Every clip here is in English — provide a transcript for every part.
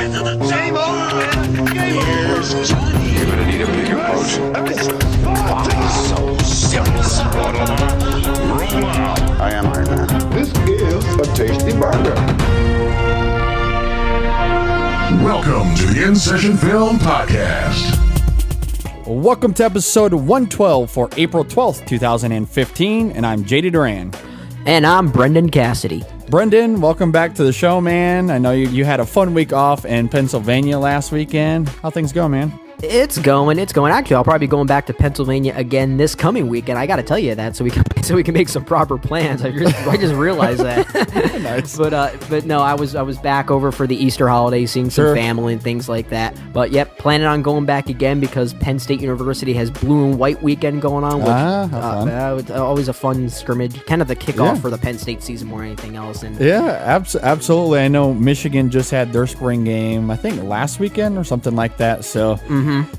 Same old man. Here's Johnny. You're gonna need a big approach. So serious. Roll out. I am Iron Man. This is a tasty burger. Welcome to the InSession Film Podcast. Welcome to episode 112 for April 12th, 2015, and I'm JD Duran. And I'm Brendan Cassidy. Brendan, welcome back to the show, man. I know you had a fun week off in Pennsylvania last weekend. How things go, man? It's going. Actually, I'll probably be going back to Pennsylvania again this coming weekend. I got to tell you that so we can make some proper plans. I just realized that. Nice. But no, I was back over for the Easter holiday, seeing some family and things like that. But yep, planning on going back again because Penn State University has blue and white weekend going on. Which, it's always a fun scrimmage, kind of the kickoff for the Penn State season more than anything else. And absolutely. I know Michigan just had their spring game, I think last weekend or something like that. So.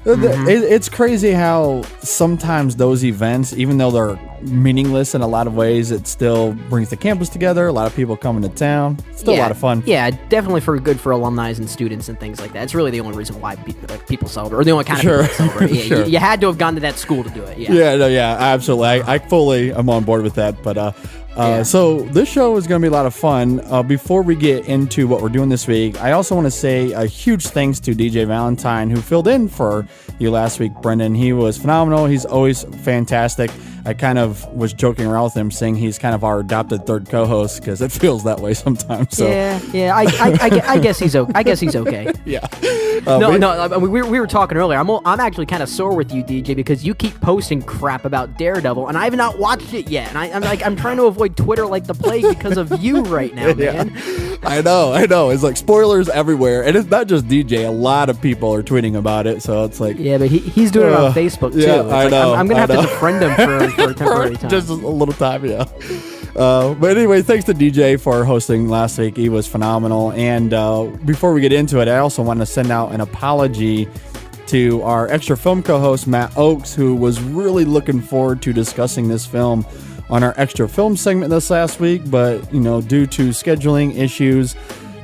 It's crazy how sometimes those events, even though they're meaningless in a lot of ways, it still brings the campus together. A lot of people coming to town. It's still a lot of fun. Yeah, definitely good for alumni and students and things like that. It's really the only reason why people celebrate, or the only kind of people that celebrate. Yeah, you had to have gone to that school to do it. Yeah, absolutely. I fully am on board with that. But so this show is going to be a lot of fun. Before we get into what we're doing this week, I also want to say a huge thanks to DJ Valentine, who filled in for you last week, Brendan. He was phenomenal. He's always fantastic. I kind of was joking around with him, saying he's kind of our adopted third co-host because it feels that way sometimes. So. Yeah. I guess he's okay. Yeah. We were talking earlier. I'm actually kind of sore with you, DJ, because you keep posting crap about Daredevil, and I have not watched it yet. And I'm trying to avoid Twitter like the plague because of you right now, man. I know. It's like spoilers everywhere, and it's not just DJ. A lot of people are tweeting about it, so it's like but he's doing it on Facebook too. Yeah, I know. I'm gonna have to defriend him for a temporary time. Just a little time, yeah. But anyway, thanks to DJ for hosting last week. He was phenomenal. And before we get into it, I also want to send out an apology to our extra film co-host, Matt Oakes, who was really looking forward to discussing this film on our extra film segment this last week. But, due to scheduling issues,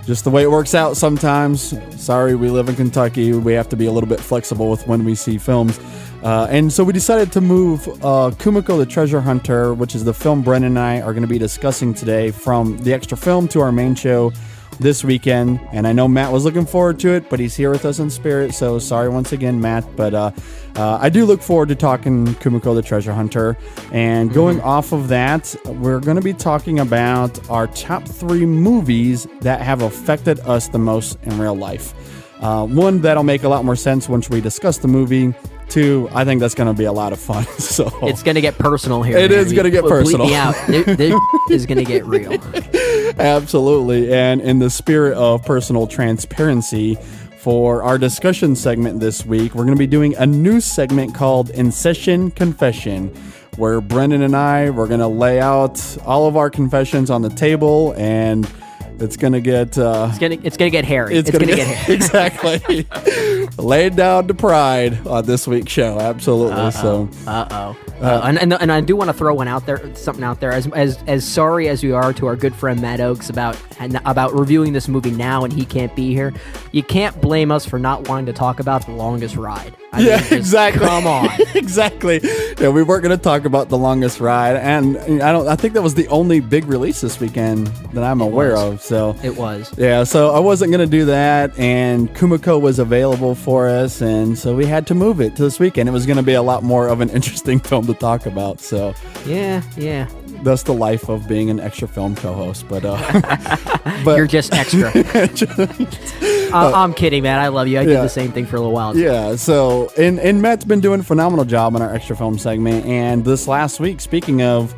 just the way it works out sometimes. Sorry, we live in Kentucky. We have to be a little bit flexible with when we see films. And so we decided to move Kumiko the Treasure Hunter, which is the film Brendan and I are going to be discussing today, from the extra film to our main show this weekend. And I know Matt was looking forward to it, but he's here with us in spirit. So sorry once again, Matt. But I do look forward to talking Kumiko the Treasure Hunter. And going off of that, we're going to be talking about our top 3 movies that have affected us the most in real life. One, that'll make a lot more sense once we discuss the movie. 2, I think that's going to be a lot of fun. So it's going to get personal here. It is going to get personal. Yeah, this is going to get real. Absolutely. And in the spirit of personal transparency, for our discussion segment this week, we're going to be doing a new segment called InSession Confession, where Brendan and I, we're going to lay out all of our confessions on the table, and it's gonna get it's gonna get hairy. It's gonna get hairy. Exactly. Laid down to pride on this week's show. Absolutely. And I do want to throw something out there. As sorry as we are to our good friend Matt Oakes about reviewing this movie now and he can't be here, you can't blame us for not wanting to talk about The Longest Ride. I mean, exactly. Come on. Exactly. Yeah, we weren't going to talk about The Longest Ride, and I think that was the only big release this weekend that I'm aware of. So it was. Yeah, so I wasn't going to do that, and Kumiko was available for us, and so we had to move it to this weekend. It was going to be a lot more of an interesting film to talk about. So yeah. That's the life of being an extra film co-host, but you're just extra. I'm kidding, man. I love you. I did the same thing for a little while. Yeah. So, and Matt's been doing a phenomenal job on our extra film segment. And this last week, speaking of,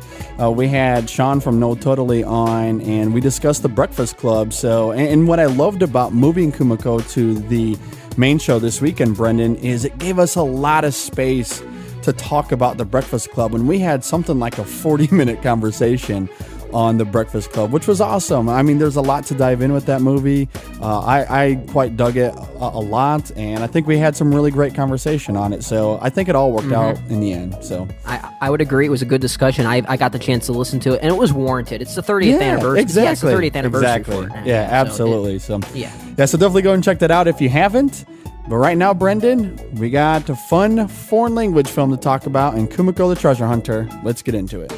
we had Sean from No Totally on, and we discussed The Breakfast Club. So, and what I loved about moving Kumiko to the main show this weekend, Brendan, is it gave us a lot of space to talk about The Breakfast Club when we had something like a 40-minute conversation on the Breakfast Club, which was awesome. I mean, there's a lot to dive in with that movie. I quite dug it a lot, and I think we had some really great conversation on it. So I think it all worked out in the end. So I would agree. It was a good discussion. I got the chance to listen to it, and it was warranted. It's the 30th anniversary. Exactly. Yeah, it's the 30th anniversary. Exactly. For it. Yeah, absolutely. So yeah. So definitely go and check that out if you haven't. But right now, Brendan, we got a fun foreign language film to talk about, and Kumiko the Treasure Hunter. Let's get into it.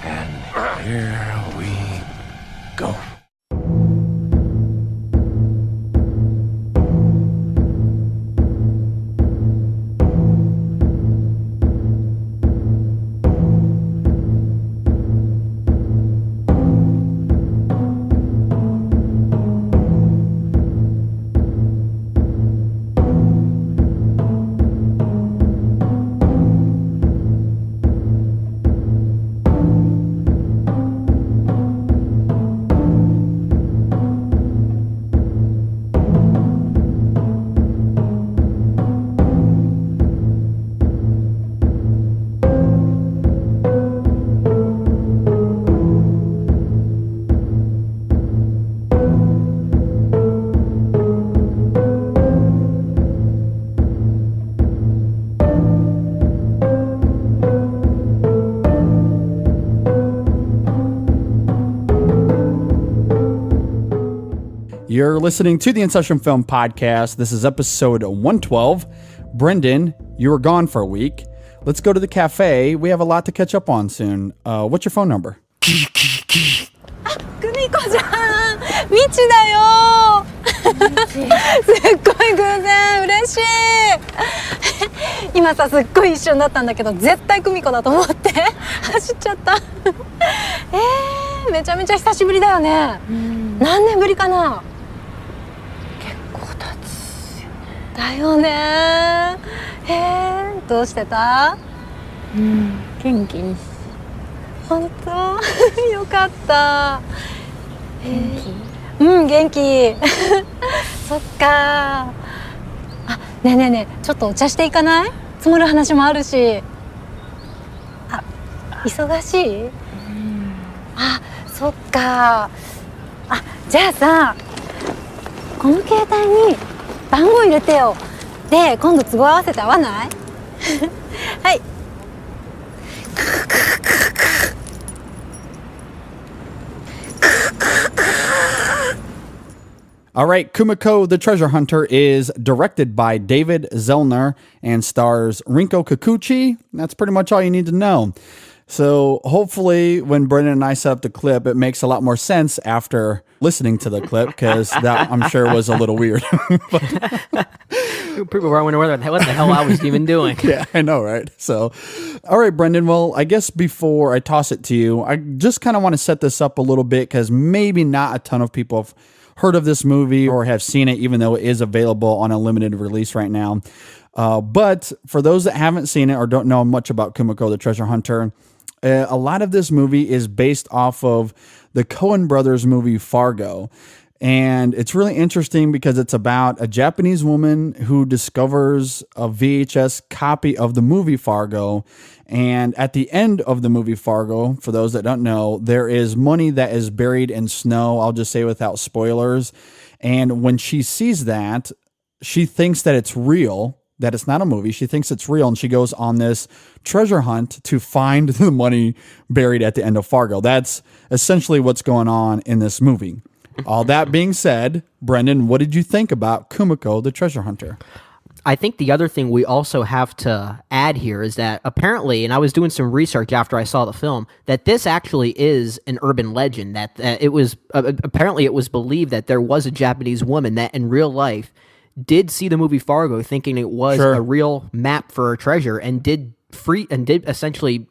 And here we go. You're listening to the InSession Film Podcast. This is episode 112. Brendan, you were gone for a week. Let's go to the cafe. We have a lot to catch up on soon. What's your phone number? Kumiko じゃん、みちだよ。すっごい偶然、嬉しい。今さ、すっごい一瞬だったんだけど、絶対久美子だと思って走っちゃった。めちゃめちゃ久しぶりだよね。何年ぶりかな。結構経つよね。だよね。どうしてた？元気に。本当よかった。元気。そっか。あ、ねえねえねえ、ちょっとお茶していかない？積もる話もあるし。あ、忙しい？あ、そっか。あ、じゃあさ、この携帯に番号入れてよ。で、今度都合合わせて会わない？はい。All right, Kumiko the Treasure Hunter is directed by David Zellner and stars Rinko Kikuchi. That's pretty much all you need to know. So hopefully when Brendan and I set up the clip, it makes a lot more sense after listening to the clip, because that, I'm sure, was a little weird. People were wondering what the hell I was even doing. Yeah, I know, right? So, all right, Brendan, well, I guess before I toss it to you, I just kind of want to set this up a little bit, because maybe not a ton of people have heard of this movie or have seen it, even though it is available on a limited release right now. But for those that haven't seen it or don't know much about Kumiko the Treasure Hunter, a lot of this movie is based off of the Coen brothers movie Fargo. And it's really interesting because it's about a Japanese woman who discovers a VHS copy of the movie Fargo. And at the end of the movie Fargo, for those that don't know, there is money that is buried in snow. I'll just say without spoilers. And when she sees that, she thinks that it's real, that it's not a movie. She thinks it's real, and she goes on this treasure hunt to find the money buried at the end of Fargo. That's essentially what's going on in this movie. All that being said, Brendan, what did you think about Kumiko the Treasure Hunter? I think the other thing we also have to add here is that apparently, and I was doing some research after I saw the film, that this actually is an urban legend, that it was apparently it was believed that there was a Japanese woman that in real life did see the movie Fargo thinking it was a real map for a treasure and did essentially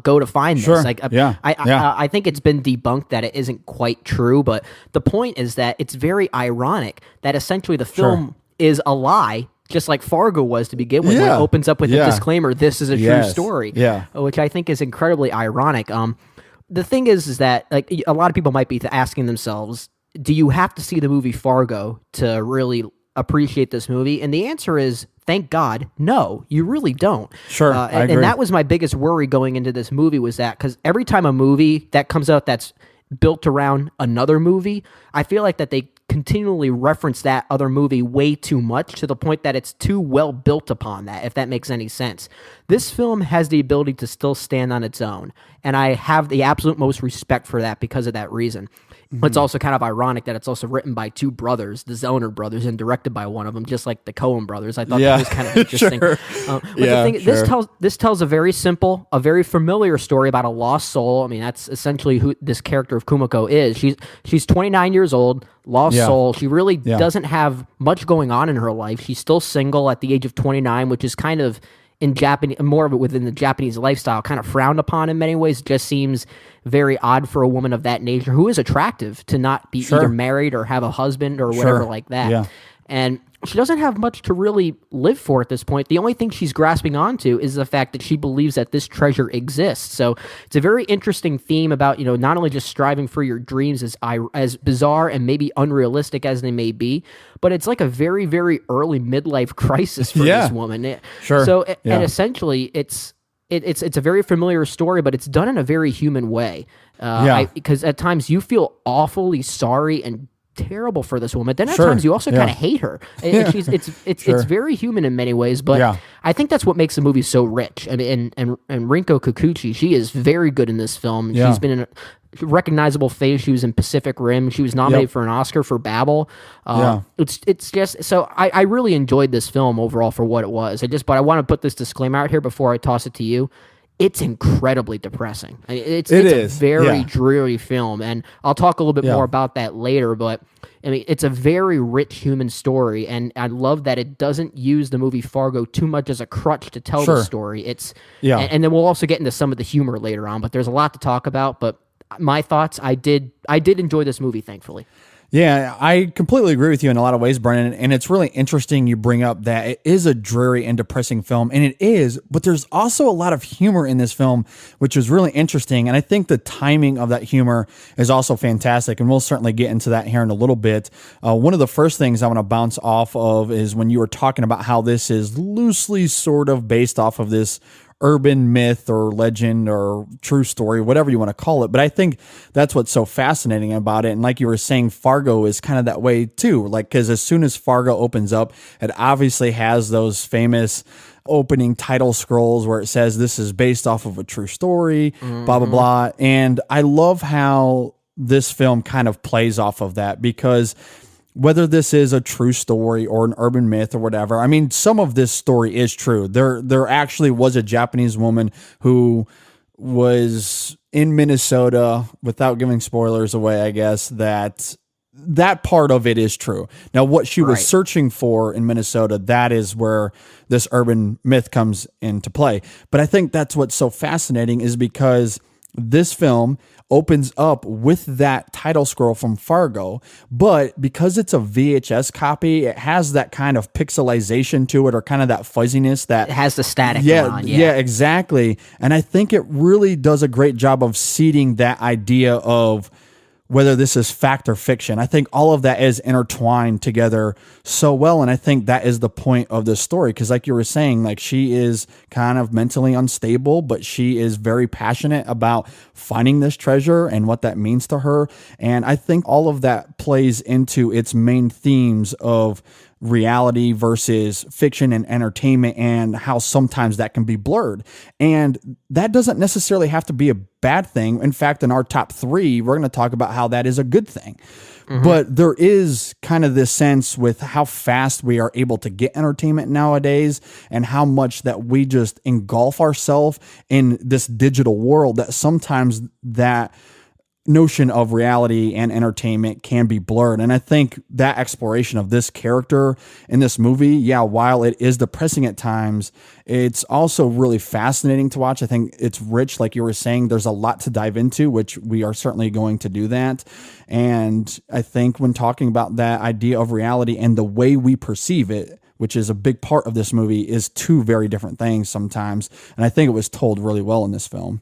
go to find this. Like, I think it's been debunked that it isn't quite true, but the point is that it's very ironic that essentially the film is a lie, just like Fargo was to begin with, when it opens up with a disclaimer, this is a true story, which I think is incredibly ironic. The thing is that like a lot of people might be asking themselves, do you have to see the movie Fargo to really appreciate this movie? And the answer is, thank God, no, you really don't. Sure, I agree. And that was my biggest worry going into this movie, was that because every time a movie that comes out that's built around another movie, I feel like that they continually reference that other movie way too much, to the point that it's too well built upon that, if that makes any sense. This film has the ability to still stand on its own, and I have the absolute most respect for that because of that reason. It's also kind of ironic that it's also written by two brothers, the Zellner brothers, and directed by one of them, just like the Coen brothers. I thought that was kind of interesting. Sure. But the thing, this tells a very simple, a very familiar story about a lost soul. I mean, that's essentially who this character of Kumiko is. She's 29 years old, lost soul. She really doesn't have much going on in her life. She's still single at the age of 29, which is kind of, in Japanese, more of it within the Japanese lifestyle, kind of frowned upon in many ways. It just seems very odd for a woman of that nature, who is attractive, to not be either married or have a husband or whatever like that. Yeah. And she doesn't have much to really live for at this point. The only thing she's grasping onto is the fact that she believes that this treasure exists. So it's a very interesting theme about, not only just striving for your dreams, as bizarre and maybe unrealistic as they may be, but it's like a very, very early midlife crisis for this woman. So, and essentially it's a very familiar story, but it's done in a very human way. Because at times you feel awfully sorry and terrible for this woman. Then at times you also kind of hate her. It's very human in many ways, but I think that's what makes the movie so rich. And Rinko Kikuchi, she is very good in this film. She's been in a recognizable face. She was in Pacific Rim. She was nominated for an Oscar for Babel. It's just, so I really enjoyed this film overall for what it was. But I want to put this disclaimer out here before I toss it to you. It's incredibly depressing. It's a very dreary film, and I'll talk a little bit more about that later, but I mean, it's a very rich human story, and I love that it doesn't use the movie Fargo too much as a crutch to tell the story. And then we'll also get into some of the humor later on, but there's a lot to talk about. But my thoughts, I did enjoy this movie, thankfully. Yeah, I completely agree with you in a lot of ways, Brennan. And it's really interesting you bring up that it is a dreary and depressing film, and it is, but there's also a lot of humor in this film, which is really interesting. And I think the timing of that humor is also fantastic, and we'll certainly get into that here in a little bit. One of the first things I want to bounce off of is when you were talking about how this is loosely sort of based off of this urban myth or legend or true story, whatever you want to call it. But I think that's what's so fascinating about it. And like you were saying, Fargo is kind of that way too. Like, because as soon as Fargo opens up, it obviously has those famous opening title scrolls where it says this is based off of a true story, blah, blah, blah. And I love how this film kind of plays off of that, because whether this is a true story or an urban myth or whatever, I mean, some of this story is true. There actually was a Japanese woman who was in Minnesota, without giving spoilers away, I guess, that part of it is true. Now, what she was searching for in Minnesota, that is where this urban myth comes into play. But I think that's what's so fascinating, is because this film opens up with that title scroll from Fargo, but because it's a VHS copy, it has that kind of pixelization to it, or kind of that fuzziness that it has the static on. Yeah, exactly. And I think it really does a great job of seeding that idea of whether this is fact or fiction. I think all of that is intertwined together so well. And I think that is the point of this story. Because like you were saying, like, she is kind of mentally unstable, but she is very passionate about finding this treasure and what that means to her. And I think all of that plays into its main themes of reality versus fiction and entertainment, and how sometimes that can be blurred. And that doesn't necessarily have to be a bad thing. In fact, in our top 3, we're going to talk about how that is a good thing. But there is kind of this sense with how fast we are able to get entertainment nowadays, and how much that we just engulf ourselves in this digital world, that sometimes that notion of reality and entertainment can be blurred. And I think that exploration of this character in this movie, while it is depressing at times, it's also really fascinating to watch. I think it's rich, like you were saying. There's a lot to dive into, which we are certainly going to do that. And I think when talking about that idea of reality and the way we perceive it, which is a big part of this movie, is two very different things sometimes. And I think it was told really well in this film.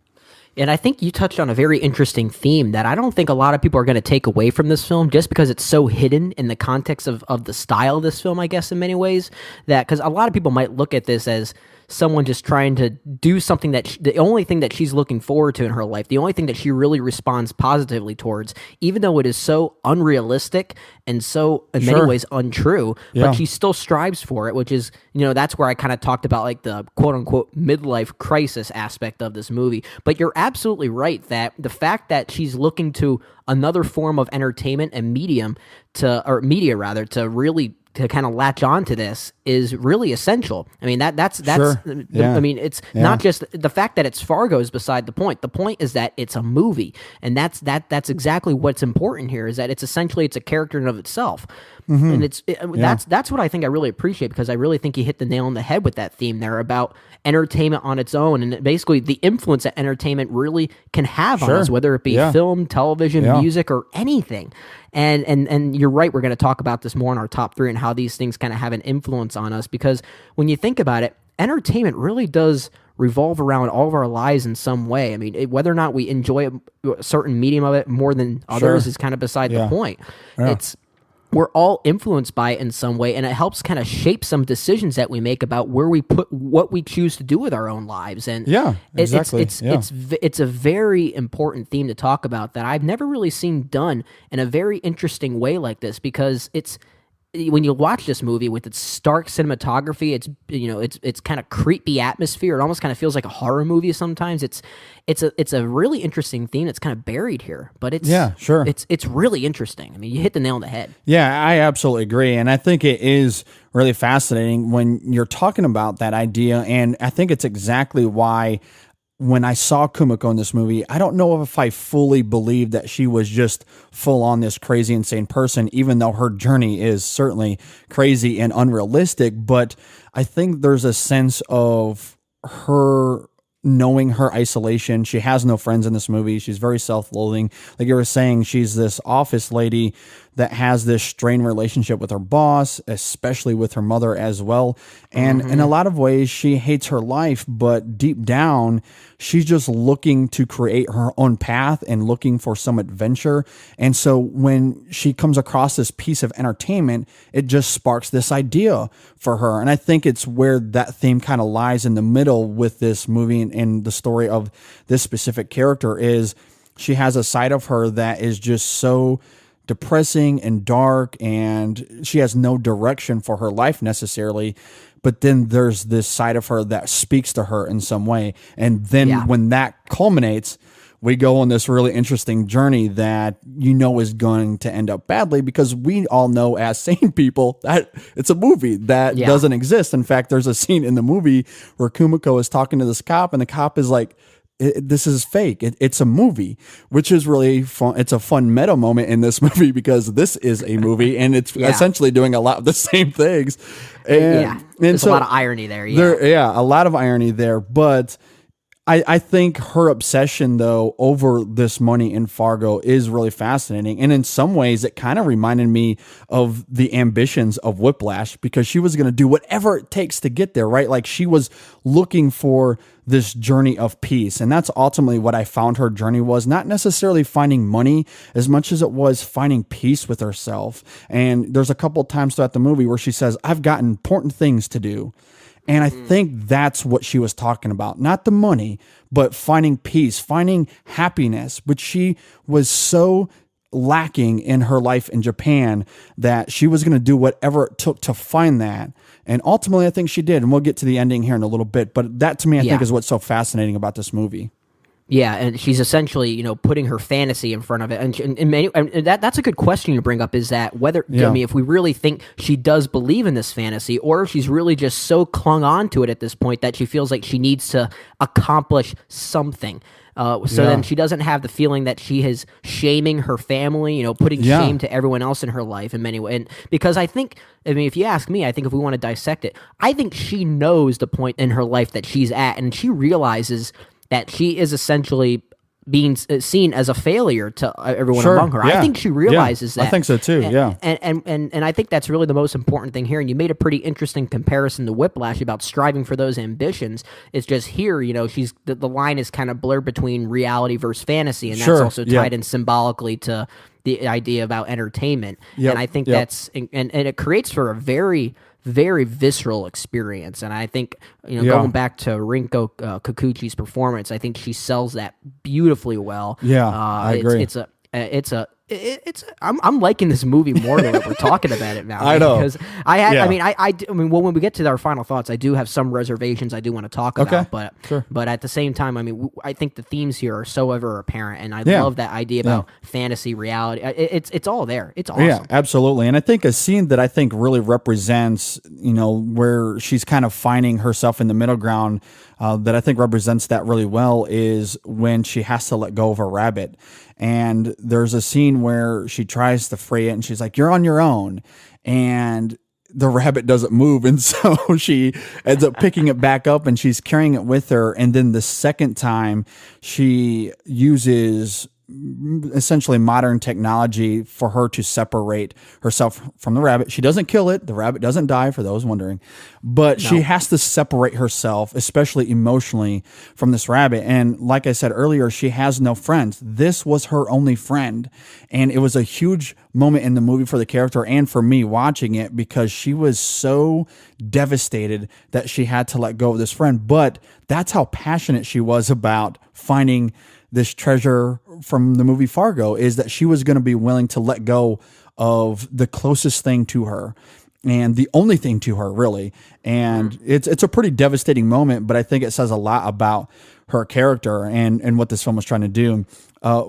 And I think you touched on a very interesting theme that I don't think a lot of people are going to take away from this film, just because it's so hidden in the context of the style of this film, I guess, in many ways. That because a lot of people might look at this as someone just trying to do something that the only thing that she's looking forward to in her life, the only thing that she really responds positively towards, even though it is so unrealistic and so in many ways untrue, but she still strives for it, which is, that's where I kind of talked about like the quote unquote midlife crisis aspect of this movie. But you're absolutely right that the fact that she's looking to another form of entertainment and media to really to kind of latch on to this is really essential. I mean, that's I mean, it's not just the fact that it's Fargo is beside the point. The point is that it's a movie, and that's exactly what's important here, is that it's a character in and of itself. And that's what I think I really appreciate, because I really think you hit the nail on the head with that theme there about entertainment on its own, and basically the influence that entertainment really can have on us, whether it be film, television, music, or anything. And you're right, we're going to talk about this more in our top 3 and how these things kind of have an influence on us, because when you think about it, entertainment really does revolve around all of our lives in some way. I mean, whether or not we enjoy a certain medium of it more than others is kind of beside the point. We're all influenced by it in some way, and it helps kind of shape some decisions that we make about where we put what we choose to do with our own lives. And it's a very important theme to talk about that I've never really seen done in a very interesting way like this, because when you watch this movie with its stark cinematography, it's kind of creepy atmosphere. It almost kind of feels like a horror movie sometimes. It's a really interesting theme that's kind of buried here, but it's really interesting. I mean, you hit the nail on the head. Yeah, I absolutely agree, and I think it is really fascinating when you're talking about that idea, and I think it's exactly why when I saw Kumiko in this movie, I don't know if I fully believed that she was just full on this crazy, insane person, even though her journey is certainly crazy and unrealistic. But I think there's a sense of her knowing her isolation. She has no friends in this movie. She's very self-loathing. Like you were saying, she's this office lady that has this strained relationship with her boss, especially with her mother as well. And in a lot of ways, she hates her life, but deep down, she's just looking to create her own path and looking for some adventure. And so when she comes across this piece of entertainment, it just sparks this idea for her. And I think it's where that theme kind of lies in the middle with this movie and the story of this specific character is she has a side of her that is just so depressing and dark, and she has no direction for her life necessarily. But then there's this side of her that speaks to her in some way. And then when that culminates, we go on this really interesting journey that is going to end up badly, because we all know as sane people that it's a movie that doesn't exist. In fact, there's a scene in the movie where Kumiko is talking to this cop, and the cop is like, this is fake. It's a movie, which is really fun. It's a fun meta moment in this movie, because this is a movie and it's essentially doing a lot of the same things. And there's a lot of irony there. A lot of irony there. But I think her obsession, though, over this money in Fargo is really fascinating. And in some ways, it kind of reminded me of the ambitions of Whiplash, because she was going to do whatever it takes to get there, right? Like she was looking for this journey of peace. And that's ultimately what I found her journey was, not necessarily finding money as much as it was finding peace with herself. And there's a couple of times throughout the movie where she says, I've got important things to do. And I think that's what she was talking about. Not the money, but finding peace, finding happiness, which she was so lacking in her life in Japan that she was going to do whatever it took to find that. And ultimately, I think she did. And we'll get to the ending here in a little bit. But that, to me, I think is what's so fascinating about this movie. Yeah, and she's essentially, putting her fantasy in front of it, and that's a good question you bring up. Is that whether if we really think she does believe in this fantasy, or if she's really just so clung on to it at this point that she feels like she needs to accomplish something. Then she doesn't have the feeling that she is shaming her family, putting shame to everyone else in her life in many ways. And because if you ask me, I think if we want to dissect it, I think she knows the point in her life that she's at, and she realizes that she is essentially being seen as a failure to everyone Sure, among her. yeah. I think she realizes Yeah, that. I think so too. And I think that's really the most important thing here. And you made a pretty interesting comparison to Whiplash about striving for those ambitions. It's just here, she's the line is kind of blurred between reality versus fantasy, and that's also tied in symbolically to the idea about entertainment. Yep, and I think yep. that's and it creates for a very, very visceral experience. And I think, going back to Rinko Kikuchi's performance, I think she sells that beautifully well. Yeah, I agree. I'm liking this movie more than we're talking about it now. I know. Because when we get to our final thoughts, I do have some reservations I do want to talk about. But Sure. but at the same time, I think the themes here are so ever apparent, and I love that idea about fantasy, reality. It's all there. It's awesome. Yeah, absolutely. And I think a scene that I think really represents, where she's kind of finding herself in the middle ground, that I think represents that really well is when she has to let go of a rabbit. And there's a scene where she tries to free it and she's like, "You're on your own." And the rabbit doesn't move. And so she ends up picking it back up and she's carrying it with her. And then the second time she uses essentially modern technology for her to separate herself from the rabbit. She doesn't kill it. The rabbit doesn't die, for those wondering, but she has to separate herself, especially emotionally, from this rabbit. And like I said earlier, she has no friends. This was her only friend. And it was a huge moment in the movie for the character and for me watching it, because she was so devastated that she had to let go of this friend. But that's how passionate she was about finding this treasure from the movie Fargo, is that she was going to be willing to let go of the closest thing to her and the only thing to her, really. And it's a pretty devastating moment, but I think it says a lot about her character and what this film was trying to do.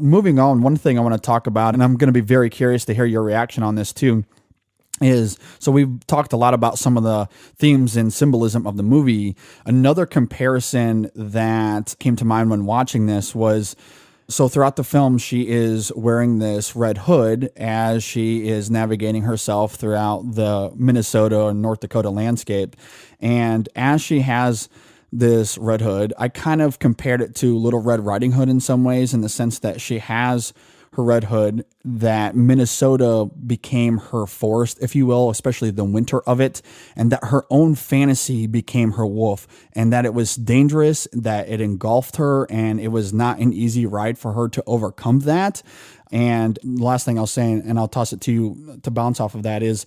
Moving on, one thing I want to talk about, and I'm going to be very curious to hear your reaction on this too, so we've talked a lot about some of the themes and symbolism of the movie. Another comparison that came to mind when watching this was, so throughout the film, she is wearing this red hood as she is navigating herself throughout the Minnesota and North Dakota landscape. And as she has this red hood, I kind of compared it to Little Red Riding Hood in some ways, in the sense that she has her red hood, that Minnesota became her forest, if you will, especially the winter of it, and that her own fantasy became her wolf, and that it was dangerous, that it engulfed her, and it was not an easy ride for her to overcome that. And the last thing I'll say, and I'll toss it to you to bounce off of that, is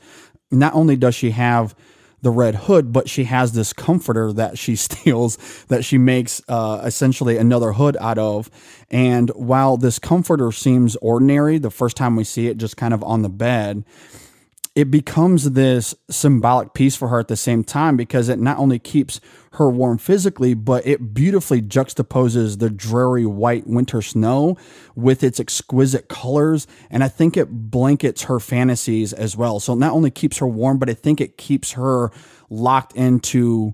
not only does she have the red hood, but she has this comforter that she steals, that she makes essentially another hood out of. And while this comforter seems ordinary the first time we see it, just kind of on the bed, it becomes this symbolic piece for her at the same time, because it not only keeps her warm physically, but it beautifully juxtaposes the dreary white winter snow with its exquisite colors. And I think it blankets her fantasies as well. So it not only keeps her warm, but I think it keeps her locked into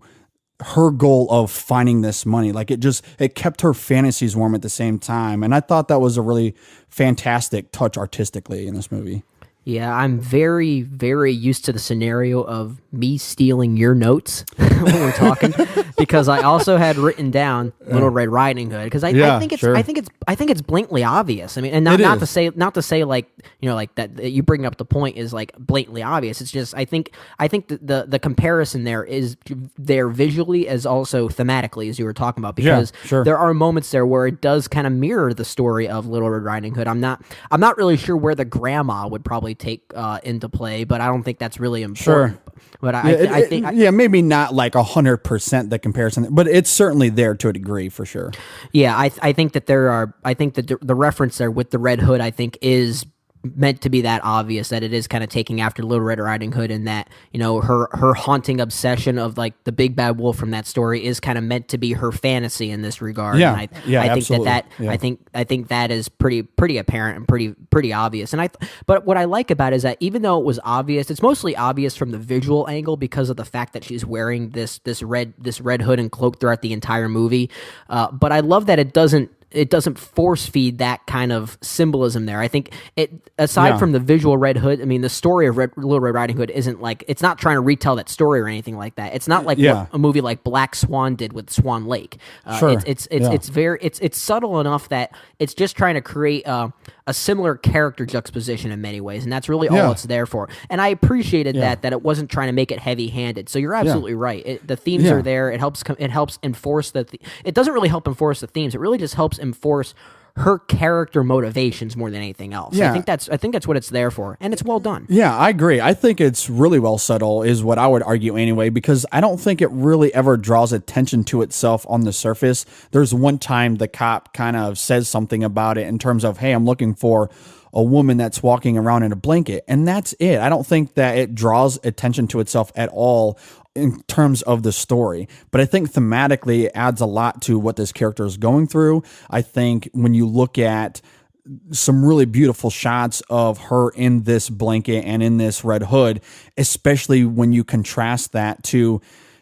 her goal of finding this money. Like it kept her fantasies warm at the same time. And I thought that was a really fantastic touch artistically in this movie. Yeah, I'm very, very used to the scenario of me stealing your notes when we're talking, because I also had written down Little Red Riding Hood, because I think it's blatantly obvious. I mean, and not to say like, like that you bring up the point is like blatantly obvious. It's just I think the comparison there is there visually as also thematically, as you were talking about, because there are moments there where it does kind of mirror the story of Little Red Riding Hood. I'm not really sure where the grandma would probably take into play, but I don't think that's really important. But I think maybe not like 100% the comparison, but it's certainly there to a degree for sure. Yeah, I think that the reference there with the red hood, I think, is meant to be that obvious, that it is kind of taking after Little Red Riding Hood, and that her haunting obsession of like the big bad wolf from that story is kind of meant to be her fantasy in this regard. Yeah, and I think absolutely. I think that is pretty apparent and pretty obvious. And but what I like about it is that even though it was obvious, it's mostly obvious from the visual angle because of the fact that she's wearing this red hood and cloak throughout the entire movie. But I love that it doesn't force feed that kind of symbolism there. I think aside from the visual Red Hood, I mean, the story of Little Red Riding Hood isn't like, it's not trying to retell that story or anything like that. It's not like what a movie like Black Swan did with Swan Lake. It's subtle enough that it's just trying to create a similar character juxtaposition in many ways, and that's really all it's there for. And I appreciated that it wasn't trying to make it heavy-handed. So you're absolutely right. The themes are there. It helps enforce it doesn't really help enforce the themes. It really just helps enforce her character motivations more than anything else. Yeah. I think that's what it's there for, and it's well done. Yeah, I agree. I think it's really well subtle is what I would argue anyway, because I don't think it really ever draws attention to itself on the surface. There's one time the cop kind of says something about it in terms of, hey, I'm looking for a woman that's walking around in a blanket, and that's it. I don't think that it draws attention to itself at all in terms of the story, but I think thematically it adds a lot to what this character is going through. I think when you look at some really beautiful shots of her in this blanket and in this red hood, especially when you contrast that to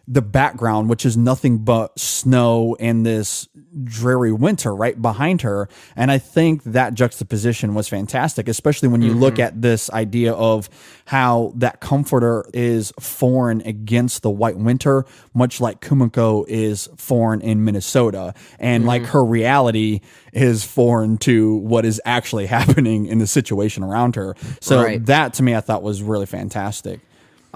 the background, which is nothing but snow and this dreary winter right behind her. And I think that juxtaposition was fantastic, especially when you look at this idea of how that comforter is foreign against the white winter, much like Kumiko is foreign in Minnesota. And like her reality is foreign to what is actually happening in the situation around her. So that to me, I thought was really fantastic.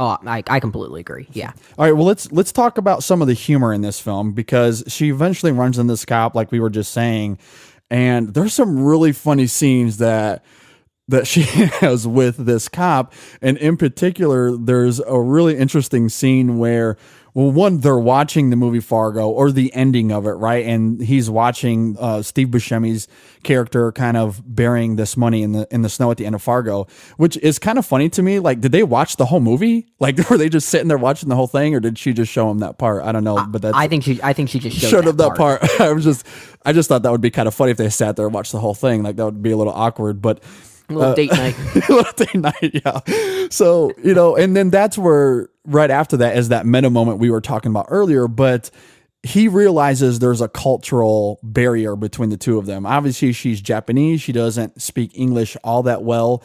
Oh, I completely agree. Yeah. All right. Well, let's talk about some of the humor in this film, because she eventually runs into this cop, like we were just saying, and there's some really funny scenes that she has with this cop, and in particular, there's a really interesting scene where, well, one, they're watching the movie Fargo, or the ending of it, right? And he's watching Steve Buscemi's character kind of burying this money in the snow at the end of Fargo, which is kind of funny to me. Like, did they watch the whole movie? Like, were they just sitting there watching the whole thing, or did she just show him that part? I don't know, but that's, I think she just showed him that part. I just thought that would be kind of funny if they sat there and watched the whole thing. Like, that would be a little awkward, but. A little date night. A little date night, yeah. So, and then that's where, right after that, is that meta moment we were talking about earlier, but he realizes there's a cultural barrier between the two of them. Obviously, she's Japanese. She doesn't speak English all that well.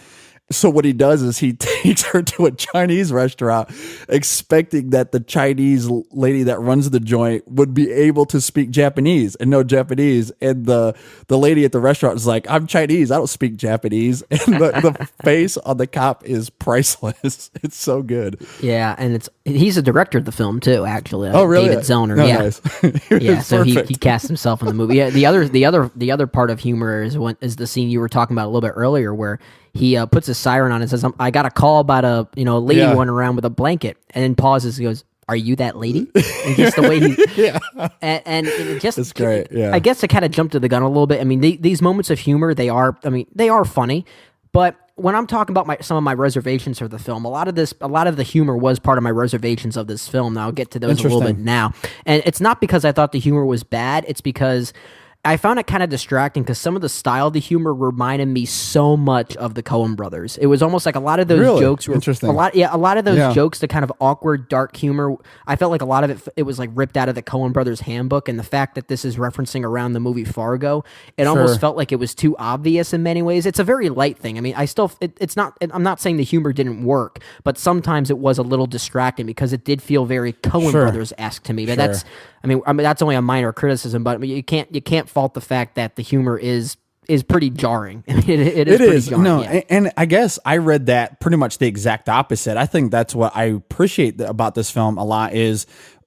So what he does is he takes her to a Chinese restaurant, expecting that the Chinese lady that runs the joint would be able to speak Japanese and know Japanese. And the lady at the restaurant is like, I'm Chinese, I don't speak Japanese. And the face on the cop is priceless. It's so good. Yeah, and he's a director of the film too, actually. Oh, really? David Zollner. Oh, yeah, nice. Yeah. So he cast himself in the movie. Yeah. The other part of humor is the scene you were talking about a little bit earlier, where he puts a siren on and says, I got a call about a lady running around with a blanket, and then pauses and goes, are you that lady? And just the way he, and it just, it's great. Yeah. I guess to kind of jump to the gun a little bit. I mean, these moments of humor, they are funny, but when I'm talking about some of my reservations for the film, a lot of the humor was part of my reservations of this film. Now I'll get to those a little bit now. And it's not because I thought the humor was bad. It's because I found it kind of distracting, because some of the style of the humor reminded me so much of the Coen brothers. It was almost like a lot of those jokes were interesting. A lot of those jokes, the kind of awkward, dark humor. I felt like a lot of it was like ripped out of the Coen brothers handbook, and the fact that this is referencing around the movie Fargo, it almost felt like it was too obvious in many ways. It's a very light thing. I mean, it's not. I'm not saying the humor didn't work, but sometimes it was a little distracting because it did feel very Coen brothers-esque to me. But that's only a minor criticism, but you can't fault the fact that the humor is pretty jarring. It is pretty jarring. No, yeah. and I guess I read that pretty much the exact opposite. I think that's what I appreciate about this film a lot, is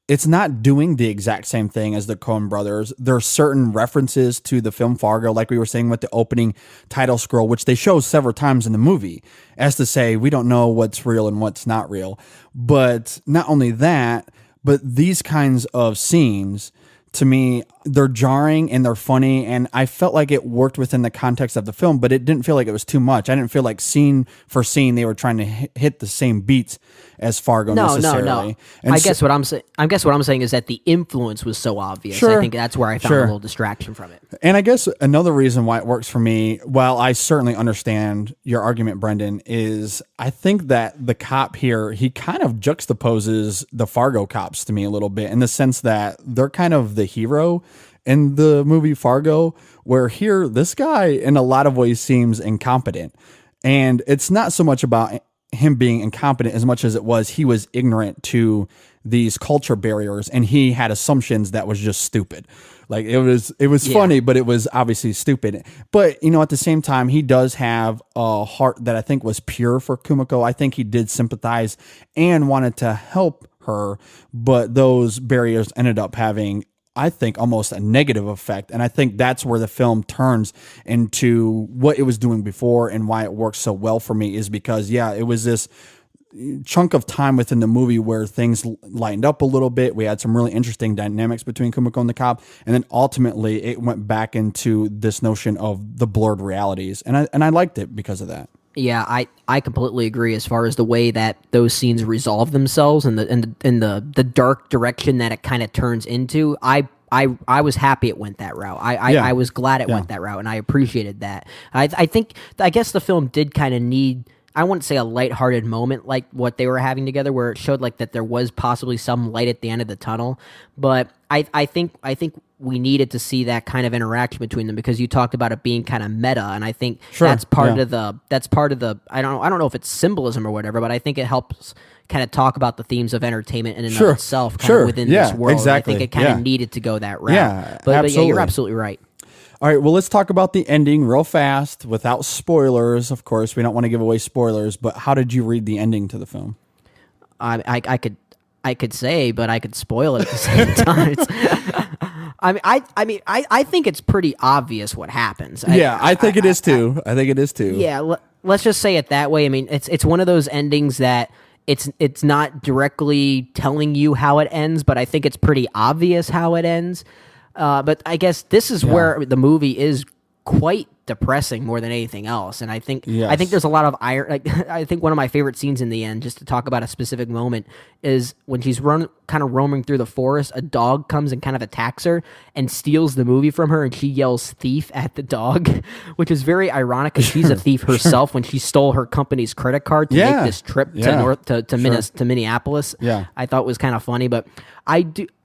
it's not doing the exact same thing as the Coen brothers. There are certain references to the film Fargo, like we were saying with the opening title scroll, which they show several times in the movie, as to say, we don't know what's real and what's not real. But not only that, but these kinds of scenes, to me, they're jarring and they're funny, and I felt like it worked within the context of the film, but it didn't feel like it was too much. I didn't feel like scene for scene they were trying to hit the same beats as Fargo necessarily. No. And I guess what I'm saying is that the influence was so obvious. I think that's where I found a little distraction from it. And I guess another reason why it works for me, while I certainly understand your argument, Brendan, is I think that the cop here, he kind of juxtaposes the Fargo cops to me a little bit, in the sense that they're kind of the hero in the movie Fargo, where here this guy in a lot of ways seems incompetent. And it's not so much about him being incompetent as much as it was he was ignorant to these culture barriers, and he had assumptions that was just stupid. Like it was funny, but it was obviously stupid. But at the same time, he does have a heart that I think was pure for Kumiko. I think he did sympathize and wanted to help her, but those barriers ended up having, I think, almost a negative effect. And I think that's where the film turns into what it was doing before, and why it works so well for me is because, it was this chunk of time within the movie where things lightened up a little bit. We had some really interesting dynamics between Kumiko and the cop. And then ultimately it went back into this notion of the blurred realities. And I liked it because of that. Yeah, I completely agree as far as the way that those scenes resolve themselves and the dark direction that it kind of turns into. I was happy it went that route. I was glad it went that route, and I appreciated that. I guess the film did kind of need, I wouldn't say a lighthearted moment like what they were having together, where it showed like that there was possibly some light at the end of the tunnel. But I think we needed to see that kind of interaction between them, because you talked about it being kind of meta, and I think that's part of the I don't know if it's symbolism or whatever, but I think it helps kind of talk about the themes of entertainment in and of itself kind of within this world. Exactly. I think it kind of needed to go that route. Yeah, but yeah, you're absolutely right. All right, well, let's talk about the ending real fast without spoilers. Of course, we don't want to give away spoilers, but how did you read the ending to the film? I could say, but I could spoil it at the same time. I think it's pretty obvious what happens. I think it is too. Yeah, let's just say it that way. I mean, it's one of those endings that it's not directly telling you how it ends, but I think it's pretty obvious how it ends. But I guess this is where the movie is quite depressing more than anything else, and I think there's a lot of I think one of my favorite scenes in the end, just to talk about a specific moment, is when she's kind of roaming through the forest. A dog comes and kind of attacks her and steals the movie from her, and she yells "thief" at the dog, which is very ironic because she's a thief herself when she stole her company's credit card to make this trip to Minneapolis. I thought it was kind of funny, but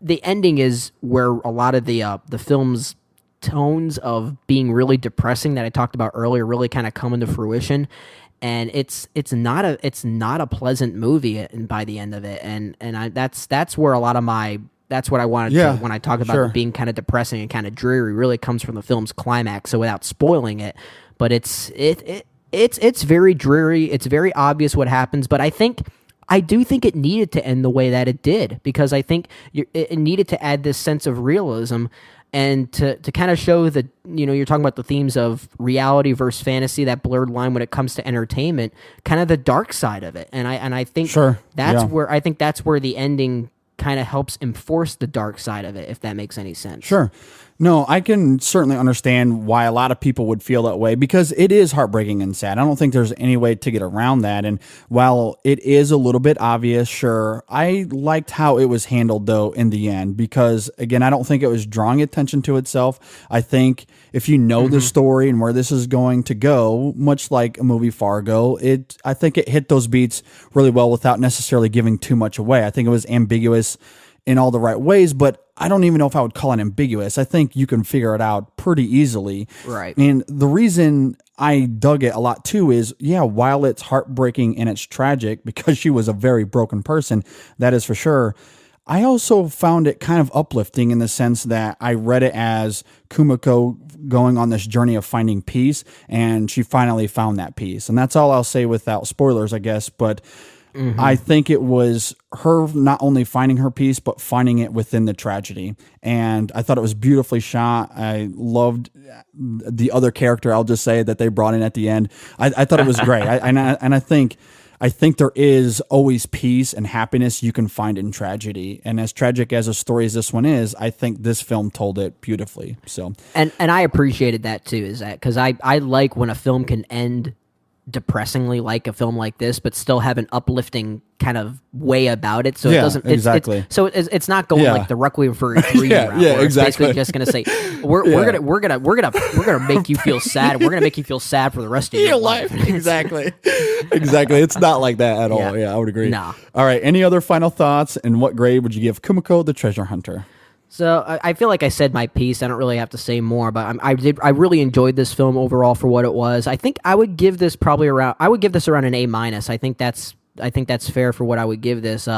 the ending is where a lot of the film's tones of being really depressing that I talked about earlier really kind of come into fruition, and it's not a pleasant movie by the end of it, and that's where a lot of that's what I wanted to, when I talk about it being kind of depressing and kind of dreary, really comes from the film's climax. So without spoiling it, but it's very dreary. It's very obvious what happens, but I do think it needed to end the way that it did, because I think it needed to add this sense of realism and to kind of show that, you're talking about the themes of reality versus fantasy, that blurred line when it comes to entertainment, kind of the dark side of it. And I think that's where the ending kind of helps enforce the dark side of it, if that makes any sense. Sure. No, I can certainly understand why a lot of people would feel that way, because it is heartbreaking and sad. I don't think there's any way to get around that. And while it is a little bit obvious, sure, I liked how it was handled, though, in the end, because, again, I don't think it was drawing attention to itself. I think if you know the story and where this is going to go, much like a movie Fargo, I think it hit those beats really well without necessarily giving too much away. I think it was ambiguous in all the right ways, but I don't even know if I would call it ambiguous. I think you can figure it out pretty easily. Right. And the reason I dug it a lot too is, while it's heartbreaking and it's tragic because she was a very broken person, that is for sure, I also found it kind of uplifting in the sense that I read it as Kumiko going on this journey of finding peace, and she finally found that peace. And that's all I'll say without spoilers, I guess, but I think it was her not only finding her peace, but finding it within the tragedy. And I thought it was beautifully shot. I loved the other character, I'll just say, that they brought in at the end. I thought it was great. I think there is always peace and happiness you can find in tragedy. And as tragic as a story as this one is, I think this film told it beautifully. So, and I appreciated that too, is that because I like when a film can end depressingly like a film like this, but still have an uplifting kind of way about it. So it doesn't exactly. It's not going like the Requiem for a Dream route. Where it's basically just gonna say we're gonna make you feel sad. We're gonna make you feel sad for the rest of your life. Exactly. It's not like that at all. Yeah, I would agree. No. All right. Any other final thoughts? And what grade would you give Kumiko the Treasure Hunter? So I feel like I said my piece. I don't really have to say more, but I really enjoyed this film overall for what it was. I think I would give this around an A-. I think that's fair for what I would give this.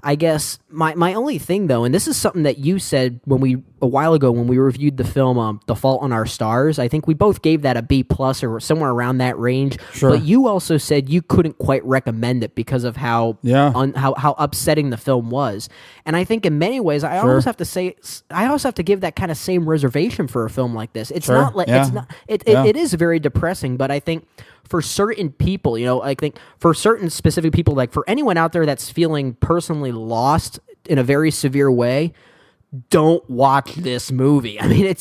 I guess my only thing though, and this is something that you said a while ago when we reviewed the film The Fault in Our Stars, I think we both gave that a B+ or somewhere around that range. Sure. But you also said you couldn't quite recommend it because of how upsetting the film was. And I think in many ways I almost have to give that kind of same reservation for a film like this. It's not like it is very depressing, but I think for certain people, I think for certain specific people, like for anyone out there that's feeling personally lost in a very severe way, don't watch this movie. I mean,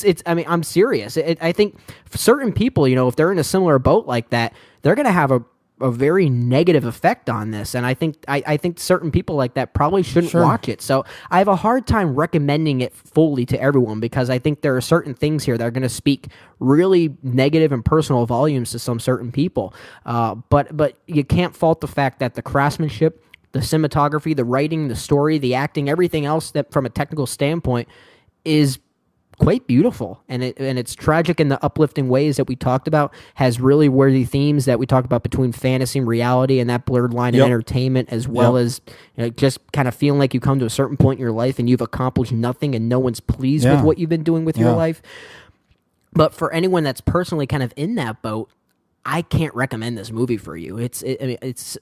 I'm serious. I think for certain people, if they're in a similar boat like that, they're going to have a very negative effect on this. And I think certain people like that probably shouldn't watch it. So I have a hard time recommending it fully to everyone because I think there are certain things here that are going to speak really negative and personal volumes to some certain people. But you can't fault the fact that the craftsmanship, the cinematography, the writing, the story, the acting, everything else that from a technical standpoint is quite beautiful, and it's tragic in the uplifting ways that we talked about, has really worthy themes that we talked about between fantasy and reality and that blurred line of entertainment, as well as just kind of feeling like you come to a certain point in your life and you've accomplished nothing and no one's pleased with what you've been doing with your life. But for anyone that's personally kind of in that boat, I can't recommend this movie for you. It's